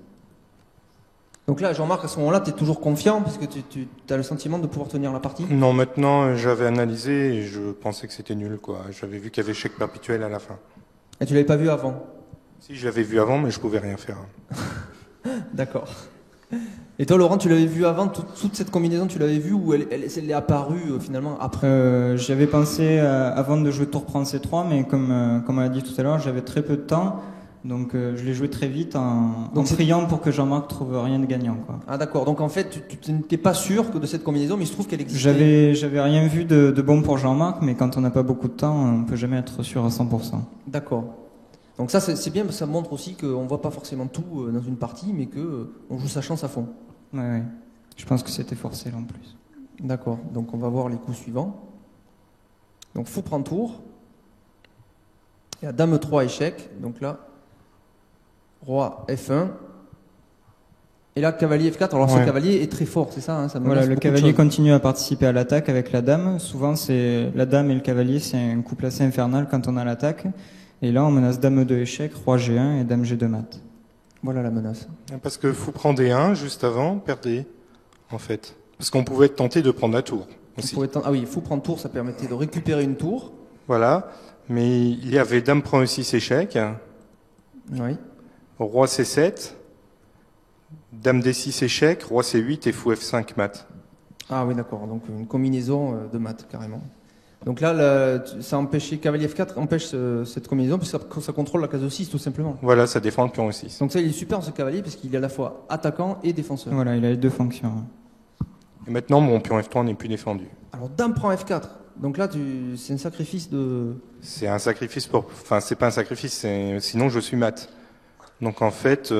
Donc là, Jean-Marc, à ce moment-là, tu es toujours confiant, parce que tu as le sentiment de pouvoir tenir la partie? Non, maintenant, j'avais analysé et je pensais que c'était nul, quoi. J'avais vu qu'il y avait échec perpétuel à la fin. Et tu l'avais pas vu avant? Si, je l'avais vu avant, mais je pouvais rien faire. D'accord. Et toi, Laurent, tu l'avais vu avant, toute cette combinaison, tu l'avais vue ou elle est apparue finalement après? J'avais pensé avant de jouer tour prendre C3, mais comme on l'a dit tout à l'heure, j'avais très peu de temps, donc je l'ai joué très vite en priant pour que Jean-Marc trouve rien de gagnant, quoi. Ah d'accord, donc en fait, tu n'étais pas sûr que de cette combinaison, mais il se trouve qu'elle existait. J'avais rien vu de bon pour Jean-Marc, mais quand on n'a pas beaucoup de temps, on peut jamais être sûr à 100%. D'accord. Donc ça, c'est bien, parce que ça montre aussi qu'on ne voit pas forcément tout dans une partie, mais qu'on joue sa chance à fond. Ouais. Je pense que c'était forcé là en plus. D'accord, donc on va voir les coups suivants. Donc fou prend tour. Et à dame 3 échec, donc là, roi F1. Et là, cavalier F4, alors ce Ouais. cavalier est très fort, c'est ça, hein, ça menace Voilà, le beaucoup de cavalier choses. continue à participer à l'attaque avec la dame. Souvent, c'est la dame et le cavalier, c'est un couple assez infernal quand on a l'attaque. Et là, on menace dame 2 échec, roi G1 et dame G2 mat. Voilà la menace. Parce que fou prend D1 juste avant, perdez, en fait. Parce qu'on pouvait être tenté de prendre la tour aussi. Ah oui, fou prendre tour, ça permettait de récupérer une tour. Voilà. Mais il y avait dame prend E6 échec, Oui. roi C7, dame D6 échec, roi C8 et fou F5 mat. Ah oui, d'accord. Donc une combinaison de maths, carrément. Donc là, ça empêchait, cavalier F4 empêche cette combinaison, puisque ça contrôle la case E6, tout simplement. Voilà, ça défend le pion E6. Donc ça, il est super, ce cavalier, parce qu'il est à la fois attaquant et défenseur. Voilà, il a les deux fonctions. Et maintenant, mon pion F3 n'est plus défendu. Alors, dame prend F4. Donc là, c'est un sacrifice de... C'est un sacrifice pour... Enfin, c'est pas un sacrifice, sinon je suis mat. Donc en fait...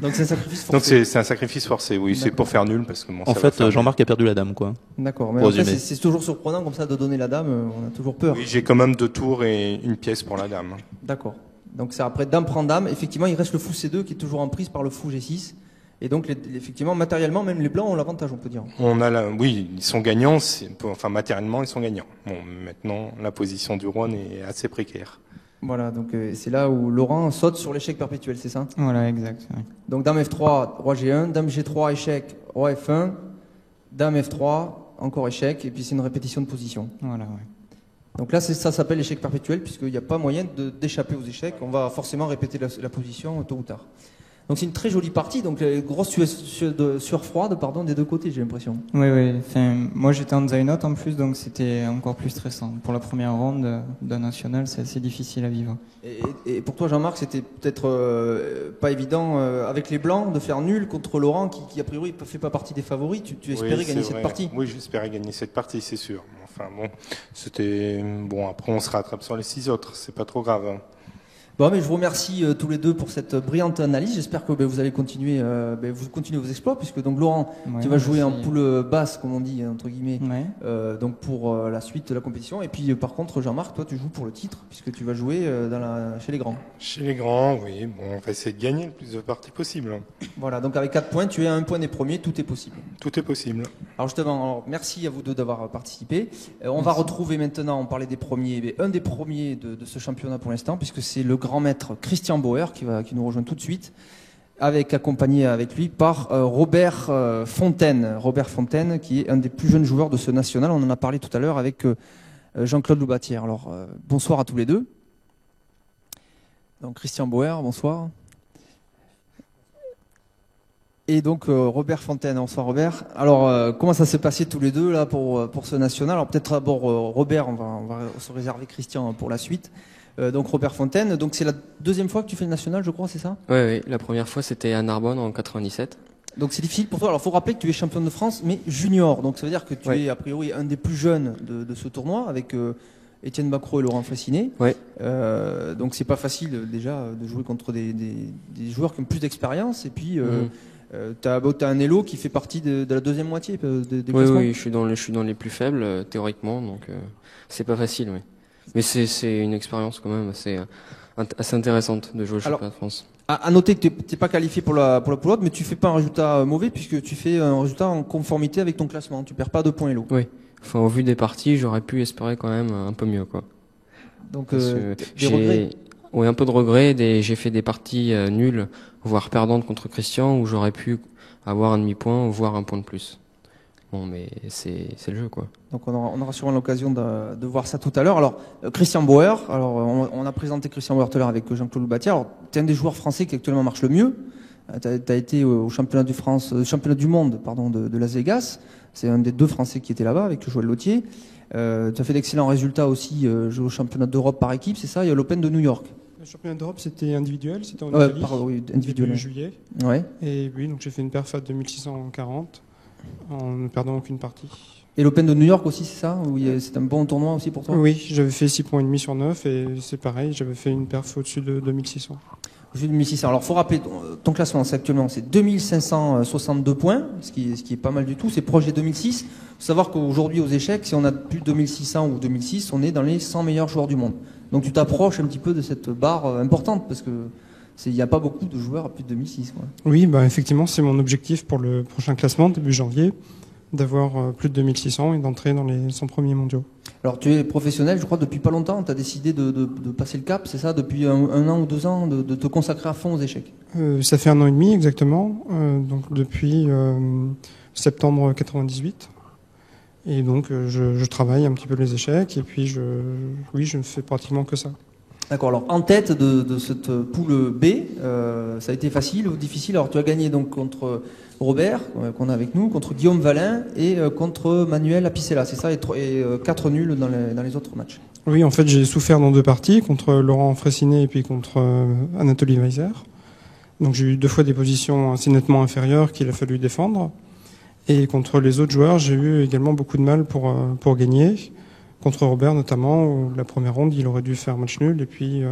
Donc c'est un sacrifice Donc forcé. c'est un sacrifice forcé, oui. C'est D'accord. pour faire nul, parce que bon, En ça va fait, faire Jean-Marc a perdu la dame, quoi. D'accord, mais Pour en fait, résumer. c'est toujours surprenant comme ça de donner la dame, on a toujours peur. Oui, j'ai quand même 2 tours et une pièce pour la dame. D'accord. Donc c'est après dame prend dame, effectivement, il reste le fou C2 qui est toujours en prise par le fou G6. Et donc, effectivement, matériellement, même les blancs ont l'avantage, on peut dire. Oui, ils sont gagnants, enfin matériellement, ils sont gagnants. Bon, maintenant, la position du roi est assez précaire. Voilà, donc c'est là où Laurent saute sur l'échec perpétuel, c'est ça? Voilà, exact. Oui. Donc dame F3, roi G1, dame G3, échec, roi F1, dame F3, encore échec, et puis c'est une répétition de position. Voilà, ouais. Donc là, ça s'appelle l'échec perpétuel, puisqu'il n'y a pas moyen d'échapper aux échecs, on va forcément répéter la position tôt ou tard. Donc c'est une très jolie partie, donc grosse sueur froide, pardon, des deux côtés, j'ai l'impression. Oui, oui. Enfin, moi, j'étais en Zainot en plus, donc c'était encore plus stressant. Pour la première ronde d'un national, c'est assez difficile à vivre. Et pour toi, Jean-Marc, c'était peut-être pas évident avec les blancs de faire nul contre Laurent, qui a priori ne fait pas partie des favoris. Tu espérais Oui, gagner c'est cette vrai. partie? Oui, j'espérais gagner cette partie, c'est sûr. Enfin bon, c'était bon. Après, on se rattrape sur les 6 autres, c'est pas trop grave. Hein. Bon, mais je vous remercie tous les deux pour cette brillante analyse. J'espère que vous allez continuer, vous continuez vos exploits, puisque donc Laurent, Ouais, tu vas jouer en merci. poule basse, comme on dit entre guillemets, Ouais. donc pour la suite de la compétition. Et puis par contre, Jean-Marc, toi, tu joues pour le titre, puisque tu vas jouer chez les grands. Chez les grands, oui. Bon, on va essayer de gagner le plus de parties possible. Hein. Voilà, donc avec 4 points, tu es à 1 point des premiers, tout est possible. Tout est possible. Alors justement, merci à vous deux d'avoir participé. On va retrouver maintenant, on parlait des premiers, mais un des premiers de ce championnat pour l'instant, puisque c'est le grand maître Christian Bauer qui nous rejoint tout de suite, accompagné avec lui par Robert Fontaine. Robert Fontaine, qui est un des plus jeunes joueurs de ce national. On en a parlé tout à l'heure avec Jean-Claude Loubatière. Alors bonsoir à tous les deux. Donc Christian Bauer, bonsoir. Et donc Robert Fontaine, bonsoir Robert. Alors comment ça s'est passé tous les deux là pour ce national? Alors peut-être d'abord Robert, on va se réserver Christian pour la suite. Donc Robert Fontaine, donc c'est la deuxième fois que tu fais le national, je crois, c'est ça? Oui, la première fois c'était à Narbonne en 97. Donc c'est difficile pour toi. Alors faut rappeler que tu es champion de France, mais junior. Donc ça veut dire que tu es a priori un des plus jeunes de ce tournoi, avec Étienne Bacrot et Laurent Fressinet. Ouais. Donc c'est pas facile déjà de jouer contre des joueurs qui ont plus d'expérience. Et puis t'as un Elo qui fait partie de la deuxième moitié des classements. Oui, je suis dans les plus faibles théoriquement, donc c'est pas facile, oui. Mais c'est une expérience quand même assez intéressante de jouer au championnat de France. À noter que tu n'es pas qualifié pour la poule haute, mais tu fais pas un résultat mauvais puisque tu fais un résultat en conformité avec ton classement. Tu perds pas de points Elo. Oui. Enfin, au vu des parties, j'aurais pu espérer quand même un peu mieux, quoi. Donc des regrets. Oui, un peu de regrets. J'ai fait des parties nulles, voire perdantes contre Christian, où j'aurais pu avoir un demi-point, voire un point de plus. Bon, mais c'est le jeu, quoi. Donc on aura sûrement l'occasion de voir ça tout à l'heure. Alors Christian Bauer, alors on a présenté Christian Bauer tout à l'heure avec Jean-Claude Loubatière. Alors tu es un des joueurs français qui actuellement marche le mieux. Tu as été au championnat du monde, pardon, de Las Vegas. C'est un des deux Français qui était là-bas avec Joël Lautier. Tu as fait d'excellents résultats aussi au championnat d'Europe par équipe, c'est ça? Il y a l'Open de New York. Le championnat d'Europe, c'était individuel, c'était en Italie, oui, individuel. début juillet. Ouais. Et oui, donc j'ai fait une perf à 2640 en ne perdant aucune partie. Et l'Open de New York aussi, c'est ça? C'est un bon tournoi aussi pour toi? Oui, j'avais fait 6,5 points sur 9 et c'est pareil, j'avais fait une perf au-dessus de 2600. Au-dessus de 1600. Alors, faut rappeler ton classement, actuellement, c'est 2562 points, ce qui est pas mal du tout. C'est proche des 2006. Il faut savoir qu'aujourd'hui, aux échecs, si on a plus de 2600 ou 2006, on est dans les 100 meilleurs joueurs du monde. Donc, tu t'approches un petit peu de cette barre importante parce que Il n'y a pas beaucoup de joueurs à plus de 2006. Quoi. Oui, bah, effectivement, c'est mon objectif pour le prochain classement, début janvier, d'avoir plus de 2600 et d'entrer dans les 100 premiers mondiaux. Alors tu es professionnel, je crois, depuis pas longtemps. Tu as décidé de passer le cap, c'est ça, depuis un an ou 2 ans, de te consacrer à fond aux échecs. Ça fait 1 an et demi exactement, donc depuis septembre 98. Et donc je travaille un petit peu les échecs et puis je ne fais pratiquement que ça. D'accord, alors en tête de cette poule B, ça a été facile ou difficile? Alors tu as gagné donc contre Robert, qu'on a avec nous, contre Guillaume Valin et contre Manuel Apicella, c'est ça, et 4 nuls dans les autres matchs. Oui, en fait j'ai souffert dans 2 parties, contre Laurent Fraissinet et puis contre Anatoly Weiser. Donc j'ai eu 2 fois des positions assez nettement inférieures qu'il a fallu défendre. Et contre les autres joueurs, j'ai eu également beaucoup de mal pour gagner. Contre Robert notamment, où la première ronde, il aurait dû faire match nul et puis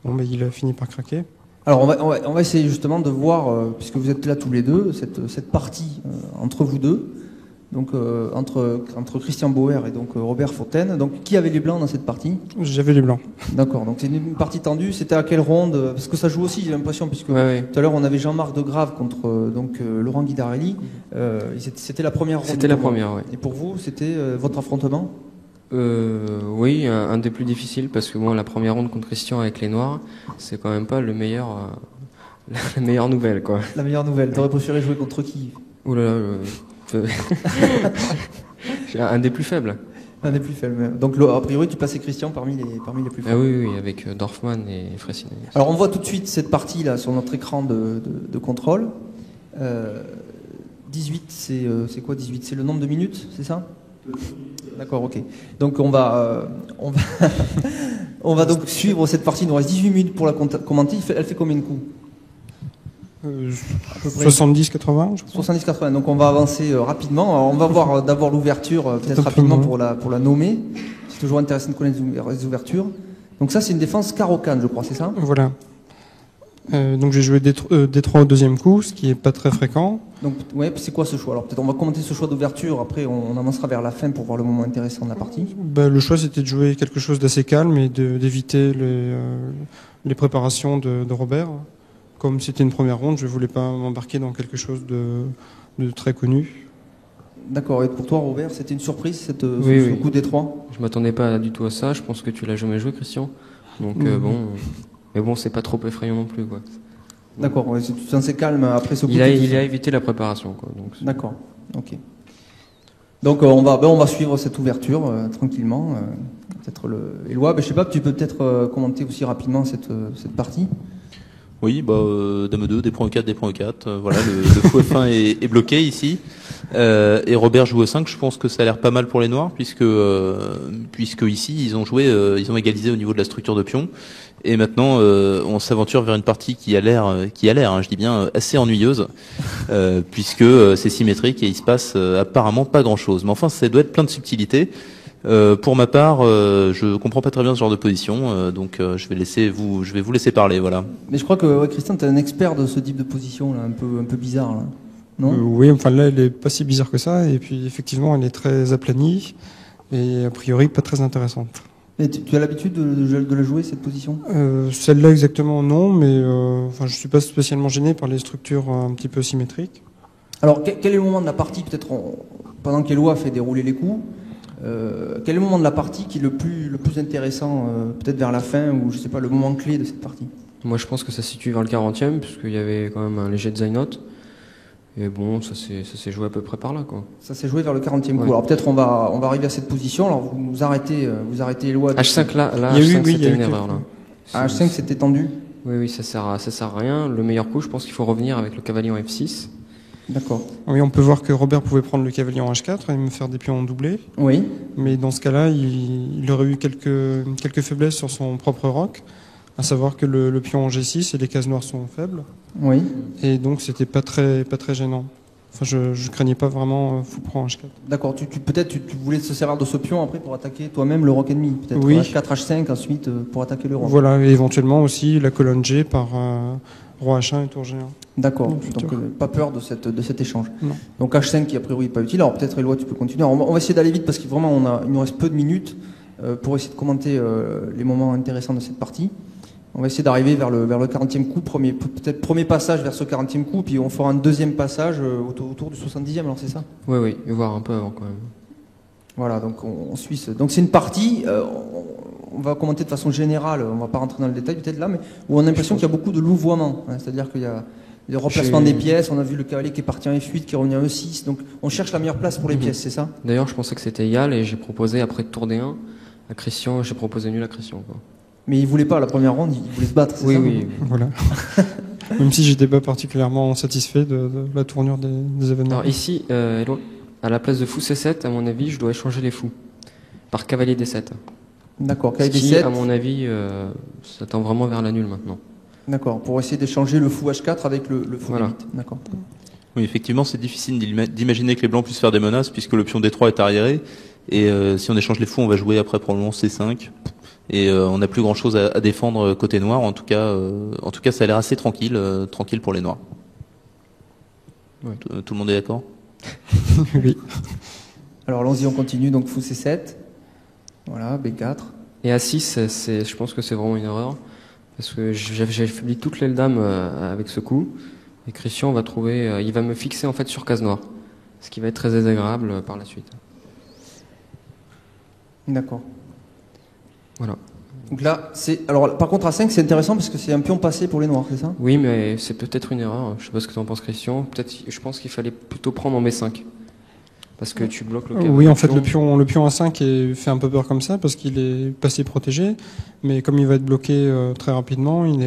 il a fini par craquer. Alors on va essayer justement de voir, puisque vous êtes là tous les deux, cette partie entre vous deux, donc entre Christian Bauer et donc Robert Fontaine. Donc qui avait les blancs dans cette partie? J'avais les blancs. D'accord, donc c'est une partie tendue. C'était à quelle ronde? Parce que ça joue aussi, j'ai l'impression, puisque tout à l'heure on avait Jean-Marc Degrave contre Laurent Guidarelli. C'était la première ronde. C'était la première, oui. Et pour vous, c'était votre affrontement? Oui, un des plus difficiles, parce que bon, la première ronde contre Christian avec les Noirs, c'est quand même pas la meilleure nouvelle, quoi. La meilleure nouvelle. T'aurais préféré jouer contre qui? Ouh là là, un des plus faibles. Un des plus faibles. Donc a priori, tu plaçais Christian parmi les plus faibles. Ah oui, avec Dorfman et Fraissinet. Alors on voit tout de suite cette partie là sur notre écran de contrôle. 18, c'est quoi 18? C'est le nombre de minutes, c'est ça? D'accord, ok. Donc on va donc suivre cette partie. Il nous reste 18 minutes pour la commenter. Elle fait combien de coups? 70-80, je crois. 70-80. Donc on va avancer rapidement. Alors, on va voir d'abord l'ouverture, peut-être rapidement pour la nommer. C'est toujours intéressant de connaître les ouvertures. Donc ça, c'est une défense Caro-Can, je crois, c'est ça? Voilà. Donc j'ai joué D3 au deuxième coup, ce qui est pas très fréquent. Donc ouais, c'est quoi ce choix? Alors peut-être on va commenter ce choix d'ouverture, après on avancera vers la fin pour voir le moment intéressant de la partie. Le choix c'était de jouer quelque chose d'assez calme et d'éviter les préparations de Robert. Comme c'était une première ronde, je voulais pas m'embarquer dans quelque chose de très connu. D'accord, et pour toi Robert, c'était une surprise ce coup D3? Je m'attendais pas du tout à ça, je pense que tu l'as jamais joué, Christian. Donc bon... Mais bon, c'est pas trop effrayant non plus, quoi. D'accord, ouais, c'est assez calme après ce coup. Il a évité la préparation, quoi. D'accord, ok. Donc on va suivre cette ouverture tranquillement. Peut-être Éloi, je sais pas, tu peux peut-être commenter aussi rapidement cette partie. Oui, Dame 2, Dame 4, Dame 4. Voilà, le fou F1 est bloqué ici. Et Robert joue au 5. Je pense que ça a l'air pas mal pour les Noirs, puisque ici ils ont égalisé au niveau de la structure de pion. Et maintenant, on s'aventure vers une partie qui a l'air, je dis bien, assez ennuyeuse, puisque c'est symétrique et il se passe apparemment pas grand-chose. Mais enfin, ça doit être plein de subtilités. Pour ma part, je comprends pas très bien ce genre de position, donc je vais vous laisser parler, voilà. Mais je crois que Christian, tu es un expert de ce type de position, là, un peu bizarre, là. Non? Oui, enfin là, elle est pas si bizarre que ça, et puis effectivement, elle est très aplanie et a priori pas très intéressante. Et tu as l'habitude de la jouer, cette position? Celle-là exactement non, mais je suis pas spécialement gêné par les structures un petit peu symétriques. Alors quel est le moment de la partie, peut-être pendant qu'Éloi fait dérouler les coups, quel est le moment de la partie qui est le plus intéressant, peut-être vers la fin, ou je sais pas, le moment clé de cette partie? Moi je pense que ça se situe vers le 40e, puisqu'il y avait quand même un léger Zaynot. Et bon, ça s'est joué à peu près par là, quoi. Ça s'est joué vers le 40e coup. Alors peut-être on va arriver à cette position. Alors vous arrêtez Éloi. H5 là H5 c'était une erreur là. H5 c'était tendu. Oui, ça sert à rien. Le meilleur coup, je pense qu'il faut revenir avec le cavalier en F6. D'accord. Oui, on peut voir que Robert pouvait prendre le cavalier en H4 et me faire des pions en doublé. Oui. Mais dans ce cas-là, il aurait eu quelques faiblesses sur son propre roc. À savoir que le pion en G6 et les cases noires sont faibles. Oui. Et donc c'était pas très gênant. Enfin, je craignais pas vraiment fou prend H4. D'accord. Peut-être tu voulais se servir de ce pion après pour attaquer toi-même le roc ennemi. Peut-être oui. H4, H5 ensuite pour attaquer le roc. Voilà, et éventuellement aussi la colonne G par roi H1 et tour G1. D'accord. Donc pas peur de cet échange. Non. Donc H5 qui a priori n'est pas utile. Alors peut-être Éloi tu peux continuer. Alors, on va essayer d'aller vite parce qu'il il nous reste peu de minutes pour essayer de commenter les moments intéressants de cette partie. On va essayer d'arriver vers le 40e coup, peut-être premier passage vers ce 40e coup, puis on fera un deuxième passage autour du 70e, alors c'est ça? Oui, et voir un peu avant quand même. Voilà, donc on suit ce... Donc c'est une partie, on va commenter de façon générale, on va pas rentrer dans le détail peut-être là, mais où on a l'impression qu'il y a beaucoup de louvoiement, hein, c'est-à-dire qu'il y a le remplacement des pièces, on a vu le cavalier qui est parti en F8, qui est revenu en E6, donc on cherche la meilleure place pour les pièces, c'est ça? D'ailleurs, je pensais que c'était Yal et j'ai proposé après tour D1 à Christian, j'ai proposé nul à Christian, quoi. Mais il voulait pas la première ronde, il voulait se battre, c'est ça? Oui. Voilà. Même si j'étais pas particulièrement satisfait de la tournure des événements. Alors ici, Hello, à la place de fou C7, à mon avis, je dois échanger les fous par cavalier D7. D'accord, cavalier D7. D7. À mon avis, ça tend vraiment vers la nulle maintenant. D'accord, pour essayer d'échanger le fou H4 avec le fou voilà. D8. D'accord. Oui, effectivement, c'est difficile d'imaginer que les blancs puissent faire des menaces puisque le pion D3 est arriéré. Et si on échange les fous, on va jouer après probablement C5. Et on n'a plus grand chose à défendre côté noir. En tout cas, ça a l'air assez tranquille pour les noirs. Ouais. Tout le monde est d'accord? Oui. Alors allons-y, on continue. Donc fou C7. Voilà, B4. Et A6, je pense que c'est vraiment une erreur. Parce que j'ai affaibli toute l'aile dame avec ce coup. Et Christian va trouver, il va me fixer en fait sur case noire. Ce qui va être très désagréable par la suite. D'accord. Voilà. Donc là, alors par contre A5 c'est intéressant parce que c'est un pion passé pour les noirs, c'est ça? Oui, mais c'est peut-être une erreur. Je sais pas ce que tu en penses, Christian. Je pense qu'il fallait plutôt prendre en B5. Parce que tu bloques le cavalier. Oui, en fait, le pion A5 fait un peu peur comme ça parce qu'il est passé protégé, mais comme il va être bloqué très rapidement, il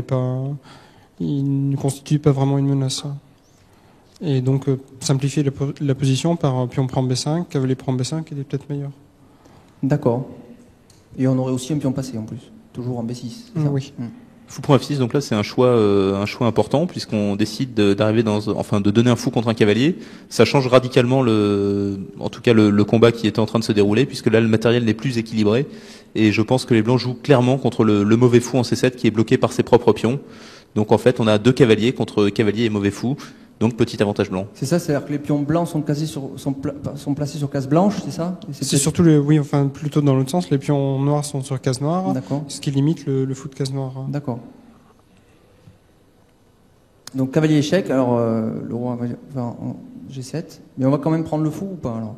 ne constitue pas vraiment une menace. Et donc, simplifier la position par pion prend B5, cavalier prend B5, il est peut-être meilleur. D'accord. Et on aurait aussi un pion passé en plus, toujours en B6. Oui. Fou pour F6, donc là c'est un choix important puisqu'on décide de donner un fou contre un cavalier. Ça change radicalement le combat qui était en train de se dérouler puisque là le matériel n'est plus équilibré et je pense que les blancs jouent clairement contre le mauvais fou en C7 qui est bloqué par ses propres pions. Donc en fait on a deux cavaliers contre cavalier et mauvais fou. Donc petit avantage blanc. C'est ça, c'est-à-dire que les pions blancs sont placés sur case blanche, c'est ça? C'est surtout plutôt dans l'autre sens, les pions noirs sont sur case noire, ce qui limite le fou de case noire. D'accord. Donc cavalier échec, alors le roi va en G7, mais on va quand même prendre le fou ou pas alors?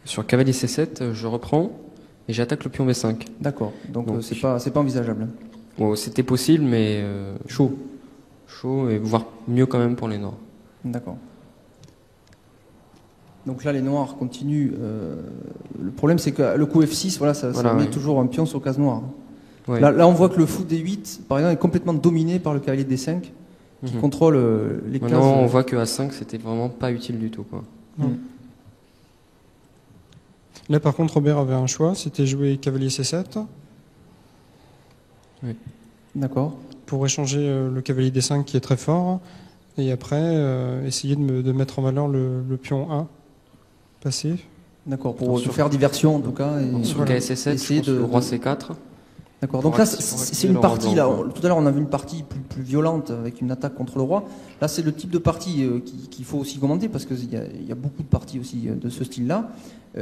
Sur cavalier C7, je reprends et j'attaque le pion B5. D'accord, donc c'est pas envisageable. Bon, c'était possible, mais chaud et voire mieux quand même pour les noirs. D'accord. Donc là les noirs continuent. Le problème c'est que le coup F6, ça met toujours un pion sur case noire. Ouais. Là on voit que le fou D8 par exemple est complètement dominé par le cavalier D5 qui contrôle les cases. Maintenant on voit que A5 c'était vraiment pas utile du tout, quoi. Là par contre Robert avait un choix, c'était jouer cavalier C7. Oui. D'accord. Pour échanger le cavalier D5 qui est très fort, et après essayer de mettre en valeur le pion A passé. D'accord, pour faire diversion en tout cas. Et sur KSC7, le roi C4. D'accord, donc là c'est une partie, là, tout à l'heure on a vu une partie plus violente avec une attaque contre le roi. Là c'est le type de partie qu'il faut aussi commenter parce qu'il y a beaucoup de parties aussi de ce style-là,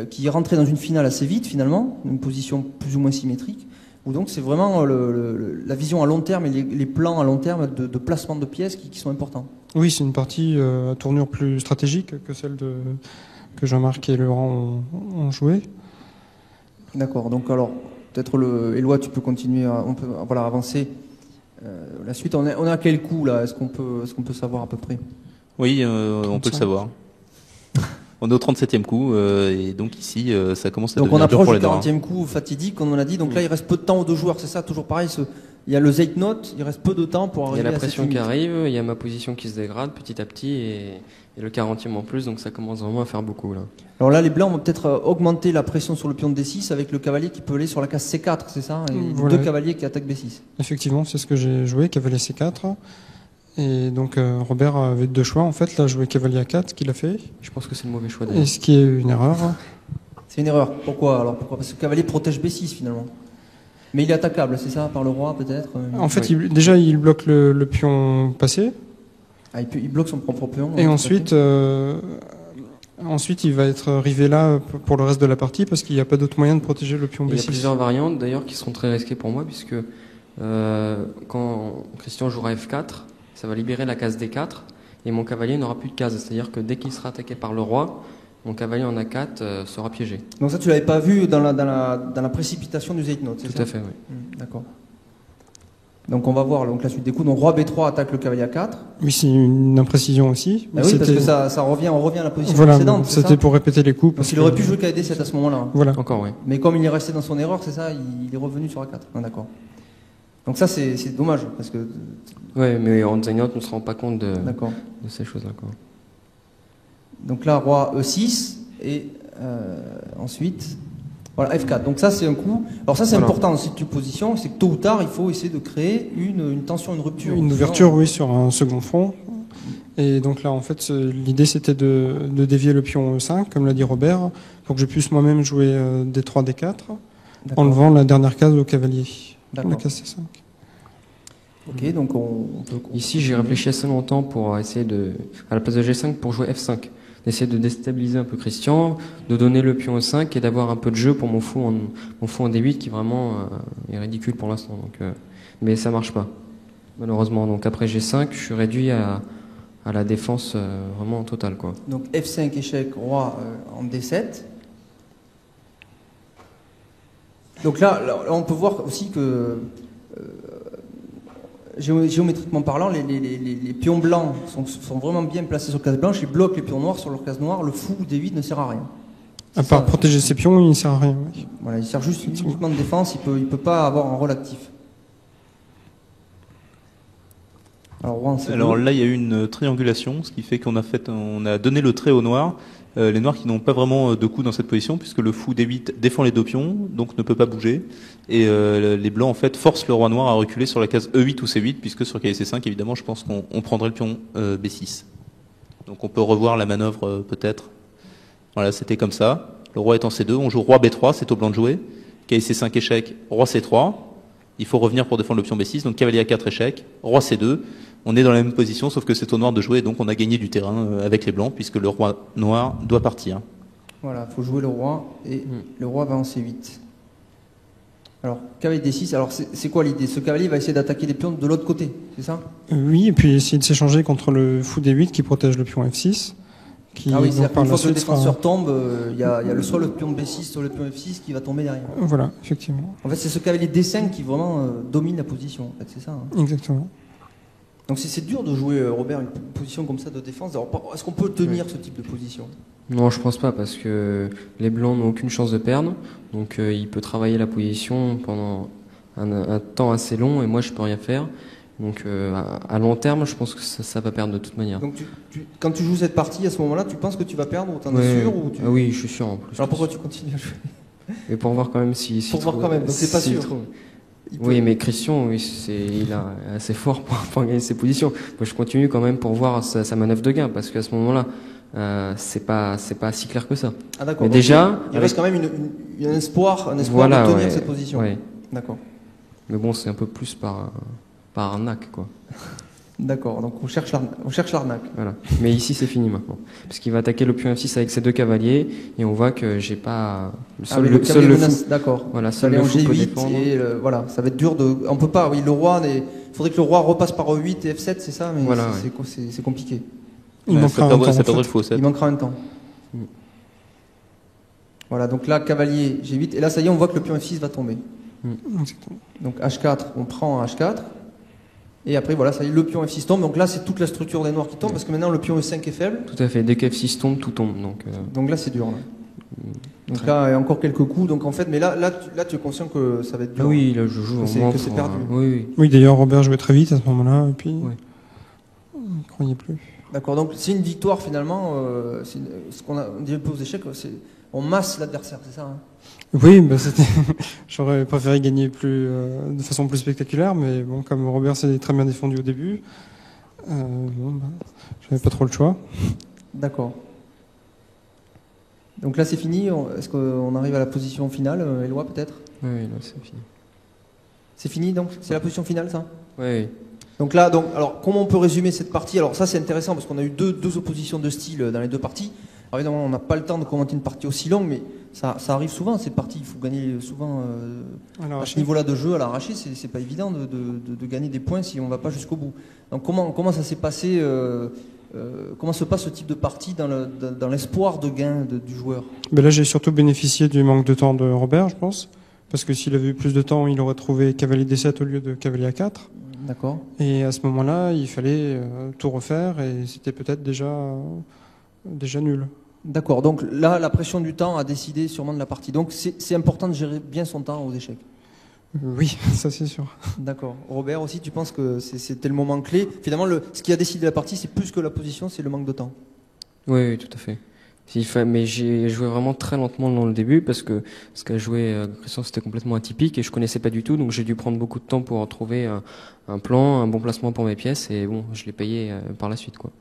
qui est rentré dans une finale assez vite finalement, une position plus ou moins symétrique. Donc c'est vraiment la vision à long terme et les plans à long terme de placement de pièces qui sont importants. Oui, c'est une partie à tournure plus stratégique que celle que Jean-Marc et Laurent ont joué. D'accord, donc alors peut-être Éloi, tu peux continuer, on peut avancer. La suite, on est à quel coup là? Est-ce qu'on peut savoir à peu près? Oui, on peut le savoir. On est au 37e coup, et donc ici, ça commence à devenir dur pour les noirs. Donc on approche du 40e coup fatidique, comme on l'a dit. Donc là, il reste peu de temps aux deux joueurs, c'est ça? Toujours pareil, il y a le Zeitnote, il reste peu de temps pour arriver à cette limite. Il y a la pression qui arrive, il y a ma position qui se dégrade petit à petit, et le 40e en plus, donc ça commence vraiment à faire beaucoup là. Alors là, les blancs vont peut-être augmenter la pression sur le pion de D6 avec le cavalier qui peut aller sur la case C4, c'est ça? Et deux cavaliers qui attaquent B6. Effectivement, c'est ce que j'ai joué, cavalier C4. Et donc Robert avait deux choix en fait, là jouer cavalier A4, ce qu'il a fait. Je pense que c'est le mauvais choix d'ailleurs. Et ce qui est une erreur. C'est une erreur. Pourquoi? Parce que le cavalier protège B6 finalement. Mais il est attaquable, c'est ça? Par le roi peut-être? En fait, déjà il bloque le pion passé. Ah, il bloque son propre pion. Et ensuite il va être rivé là pour le reste de la partie parce qu'il n'y a pas d'autre moyen de protéger le pion B6. Il y a plusieurs variantes d'ailleurs qui seront très risquées pour moi puisque Quand Christian jouera F4, ça va libérer la case D4 et mon cavalier n'aura plus de case. C'est-à-dire que dès qu'il sera attaqué par le roi, mon cavalier en A4 sera piégé. Donc ça, tu l'avais pas vu dans la précipitation du Zeitnote, c'est ça? Tout à fait, oui. D'accord. Donc on va voir donc la suite des coups. Donc roi B3 attaque le cavalier A4. Oui, c'est une imprécision aussi. Ah oui, parce que ça revient, on revient à la position voilà, précédente. C'était pour répéter les coups. Donc il aurait pu jouer cavalier D7 à ce moment-là. Voilà. Encore, oui. Mais comme il est resté dans son erreur, c'est ça, il est revenu sur A4. Ah, d'accord. Donc ça, c'est dommage parce que. Ouais, mais en Zeitnote, on ne se rend pas compte de ces choses-là, quoi. Donc là, roi E6 et ensuite. Voilà, F4. Donc ça, c'est un coup. Alors ça, c'est important dans cette position, c'est que tôt ou tard, il faut essayer de créer une tension, une rupture. Une ouverture, oui, sur un second front. Et donc là, en fait, l'idée, c'était de dévier le pion E5, comme l'a dit Robert, pour que je puisse moi-même jouer D3, D4, en levant la dernière case au cavalier, la case C5. Ok, donc on peut... Ici, j'ai réfléchi assez longtemps pour essayer à la place de G5, pour jouer F5. D'essayer de déstabiliser un peu Christian, de donner le pion E5 et d'avoir un peu de jeu pour mon fou en D8 qui vraiment est ridicule pour l'instant. Mais ça marche pas, malheureusement. Donc après G5, je suis réduit à la défense vraiment totale, quoi. Donc F5 échec, roi en D7. Donc là, on peut voir aussi que géométriquement parlant, les pions blancs sont vraiment bien placés sur case blanche, ils bloquent les pions noirs sur leur case noire, le fou D8 ne sert à rien. À part protéger ses pions, il ne sert à rien. Oui. Voilà, il sert juste uniquement de défense, il peut pas avoir un rôle actif. Alors là, il y a eu une triangulation, ce qui fait qu'on a donné le trait au noir. Les noirs qui n'ont pas vraiment de coup dans cette position, puisque le fou D8 défend les deux pions, donc ne peut pas bouger. Et les blancs, en fait, forcent le roi noir à reculer sur la case E8 ou C8, puisque sur cavalier C5, évidemment, je pense qu'on prendrait le pion B6. Donc on peut revoir la manœuvre peut-être. Voilà, c'était comme ça. Le roi est en C2, on joue roi B3, c'est au blanc de jouer. Cavalier C5 échec, roi C3. Il faut revenir pour défendre le pion B6, donc cavalier A4 échec, roi C2. On est dans la même position, sauf que c'est au noir de jouer, donc on a gagné du terrain avec les blancs, puisque le roi noir doit partir. Voilà, il faut jouer le roi, et le roi va en C8. Alors, cavalier D6, alors c'est quoi l'idée? Ce cavalier va essayer d'attaquer les pions de l'autre côté, c'est ça? Oui, et puis essayer de s'échanger contre le fou D8 qui protège le pion F6. Ah oui, c'est-à-dire qu'une fois que le défenseur tombe, il y a soit le pion B6, soit le pion F6 qui va tomber derrière. Voilà, effectivement. En fait, c'est ce cavalier D5 qui vraiment domine la position, en fait, c'est ça, hein. Exactement. Donc c'est dur de jouer, Robert, une position comme ça de défense. Alors, est-ce qu'on peut tenir ce type de position? Non, je pense pas, parce que les blancs n'ont aucune chance de perdre. Donc il peut travailler la position pendant un temps assez long, et moi je peux rien faire. Donc à long terme, je pense que ça va perdre de toute manière. Donc quand tu joues cette partie, à ce moment-là, tu penses que tu vas perdre, ou t'en es sûr, ou Ah oui, je suis sûr en plus. Alors pourquoi tu continues à jouer? Et pour voir quand même si pour voir quand même, donc c'est pas sûr. Oui, mais Christian, il est assez fort pour gagner ses positions. Moi, je continue quand même pour voir sa manœuvre de gain, parce qu'à ce moment-là, c'est pas si clair que ça. Ah d'accord. Mais déjà, il reste quand même un espoir voilà, de tenir cette position. Ouais. D'accord. Mais bon, c'est un peu plus par arnaque, quoi. D'accord, donc on cherche l'arnaque. Voilà. Mais ici, c'est fini maintenant. Parce qu'il va attaquer le pion F6 avec ses deux cavaliers, et on voit que j'ai pas... Seul le fou. D'accord. Voilà, seul le fou peut défendre. Et voilà, ça va être dur de... On peut pas, oui, le roi... Il faudrait que le roi repasse par E8 et F7, c'est ça, mais voilà, c'est compliqué. Il manquera un temps. Il manquera un temps. Voilà, donc là, cavalier G8, et là, ça y est, on voit que le pion F6 va tomber. Donc H4, on prend H4. Et après, voilà, ça y est, le pion F6 tombe. Donc là, c'est toute la structure des noirs qui tombe, parce que maintenant, le pion E5 est faible. Tout à fait. Dès que F6 tombe, tout tombe. Donc là, c'est dur. Là. Donc là, il y a encore quelques coups. Donc en fait, mais là, tu es conscient que ça va être dur. Ah oui, là, je joue que c'est perdu. Oui, d'ailleurs, Robert jouait très vite à ce moment-là, et puis il ne croyait plus. D'accord, donc c'est une victoire finalement. Ce qu'on dit un peu aux échecs, on masse l'adversaire, c'est ça, hein? Oui, j'aurais préféré gagner de façon plus spectaculaire, mais bon, comme Robert s'est très bien défendu au début, j'avais pas trop le choix. D'accord. Donc là, c'est fini. Est-ce qu'on arrive à la position finale, Éloi, peut-être? Oui, là, c'est fini. C'est fini, donc? C'est la position finale, ça? Oui. Donc là, alors, comment on peut résumer cette partie? Alors ça, c'est intéressant, parce qu'on a eu deux oppositions de style dans les deux parties. Alors évidemment, on n'a pas le temps de commenter une partie aussi longue, mais Ça arrive souvent, ces parties. Il faut gagner souvent à ce niveau-là de jeu, à l'arraché. C'est pas évident de gagner des points si on va pas jusqu'au bout. Donc comment ça s'est passé comment se passe ce type de partie dans l'espoir de gain du joueur? Ben là, j'ai surtout bénéficié du manque de temps de Robert, je pense. Parce que s'il avait eu plus de temps, il aurait trouvé cavalier D7 au lieu de cavalier A4. D'accord. Et à ce moment-là, il fallait tout refaire et c'était peut-être déjà nul. D'accord. Donc là, la pression du temps a décidé sûrement de la partie. Donc c'est important de gérer bien son temps aux échecs. Oui, ça c'est sûr. D'accord. Robert aussi, tu penses que c'était le moment clé? Finalement, ce qui a décidé la partie, c'est plus que la position, c'est le manque de temps. Oui, tout à fait. Mais j'ai joué vraiment très lentement dans le début parce que ce qu'a joué Christian, c'était complètement atypique et je connaissais pas du tout, donc j'ai dû prendre beaucoup de temps pour trouver un plan, un bon placement pour mes pièces et bon, je l'ai payé par la suite, quoi.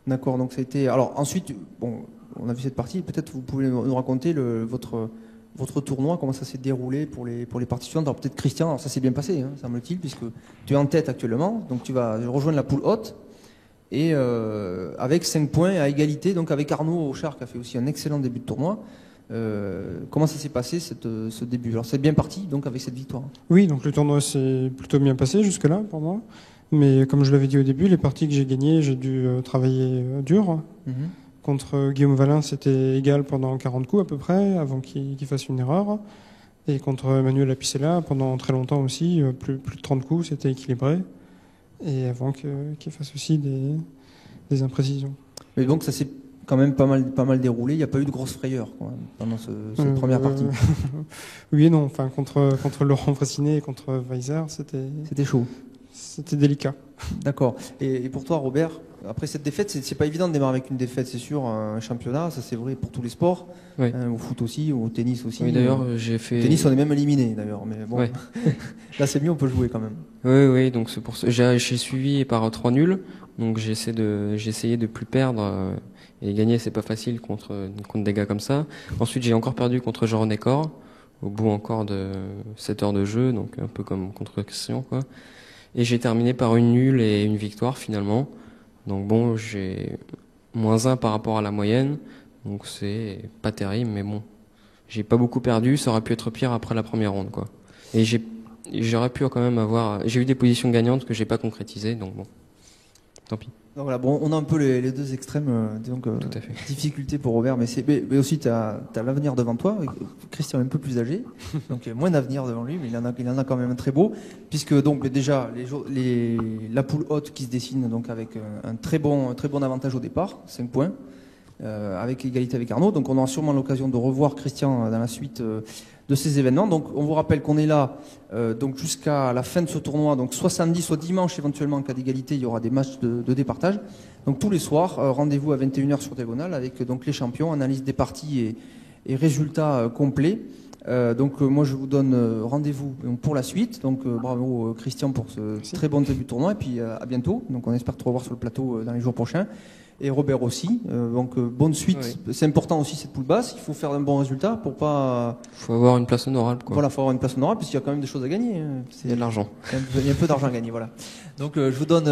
D'accord. Donc ça a été. Alors ensuite, bon, on a vu cette partie. Peut-être vous pouvez nous raconter votre tournoi, comment ça s'est déroulé pour les participants. Alors peut-être Christian, alors ça s'est bien passé, hein, semble-t-il, puisque tu es en tête actuellement, donc tu vas rejoindre la poule haute et avec 5 points à égalité, donc avec Arnaud Auchard qui a fait aussi un excellent début de tournoi. Comment ça s'est passé ce début? Alors c'est bien parti donc avec cette victoire. Oui, donc le tournoi s'est plutôt bien passé jusque-là pour moi. Mais comme je l'avais dit au début, les parties que j'ai gagnées, j'ai dû travailler dur. Contre Guillaume Valin, c'était égal pendant 40 coups à peu près, avant qu'il fasse une erreur. Et contre Manuel Lapicella, pendant très longtemps aussi, plus de 30 coups, c'était équilibré. Et avant qu'il fasse aussi des imprécisions. Et donc ça s'est quand même pas mal déroulé, il n'y a pas eu de grosses frayeurs pendant cette première partie. Oui et non, enfin, contre Laurent Fressinet et contre Weiser, c'était chaud. C'était délicat. D'accord. Et pour toi, Robert, après cette défaite, c'est pas évident de démarrer avec une défaite, c'est sûr. Un championnat, ça c'est vrai pour tous les sports. Oui. Au foot aussi, au tennis aussi. Oui, d'ailleurs, j'ai fait. Au tennis, on est même éliminé d'ailleurs. Mais bon, ouais. Là c'est mieux, on peut jouer quand même. Oui, donc c'est pour ça. J'ai suivi par 3 nuls. Donc j'ai essayé de plus perdre. Et gagner, c'est pas facile contre des gars comme ça. Ensuite, j'ai encore perdu contre Jean-René Cor, au bout encore de 7 heures de jeu, donc un peu comme contre Christian, quoi. Et j'ai terminé par une nulle et une victoire finalement. Donc bon, j'ai -1 par rapport à la moyenne. Donc c'est pas terrible, mais bon. J'ai pas beaucoup perdu, ça aurait pu être pire après la première ronde, quoi. Et j'aurais pu quand même j'ai eu des positions gagnantes que j'ai pas concrétisées, donc bon. Tant pis. Donc voilà, bon, on a un peu les deux extrêmes, donc tout à fait. Difficulté pour Robert, mais aussi tu as l'avenir devant toi. Christian est un peu plus âgé, donc moins d'avenir devant lui, mais il en a quand même un très beau, puisque donc déjà la poule haute qui se dessine donc avec un très bon avantage au départ, 5 points, avec égalité avec Arnaud. Donc on aura sûrement l'occasion de revoir Christian dans la suite de ces événements. Donc on vous rappelle qu'on est là donc jusqu'à la fin de ce tournoi, donc soit samedi, soit dimanche éventuellement en cas d'égalité, il y aura des matchs de départage. Donc tous les soirs, rendez-vous à 21h sur Diagonale avec donc les champions, analyse des parties et résultats complets. Donc moi je vous donne rendez-vous pour la suite. Donc bravo Christian pour ce très bon début de tournoi et puis à bientôt. Donc on espère te revoir sur le plateau dans les jours prochains. Et Robert aussi. Donc bonne suite. Oui. C'est important aussi cette poule basse. Il faut faire un bon résultat pour pas. Faut avoir une place honorable, quoi. Voilà, faut avoir une place honorable parce qu'il y a quand même des choses à gagner. Il y a de l'argent. Il y a un peu d'argent à gagner, voilà. Donc je vous donne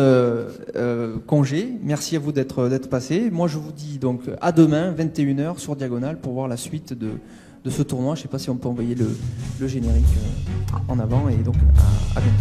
congé. Merci à vous d'être passé. Moi je vous dis donc à demain 21h sur Diagonale pour voir la suite de ce tournoi. Je sais pas si on peut envoyer le générique en avant et donc à bientôt.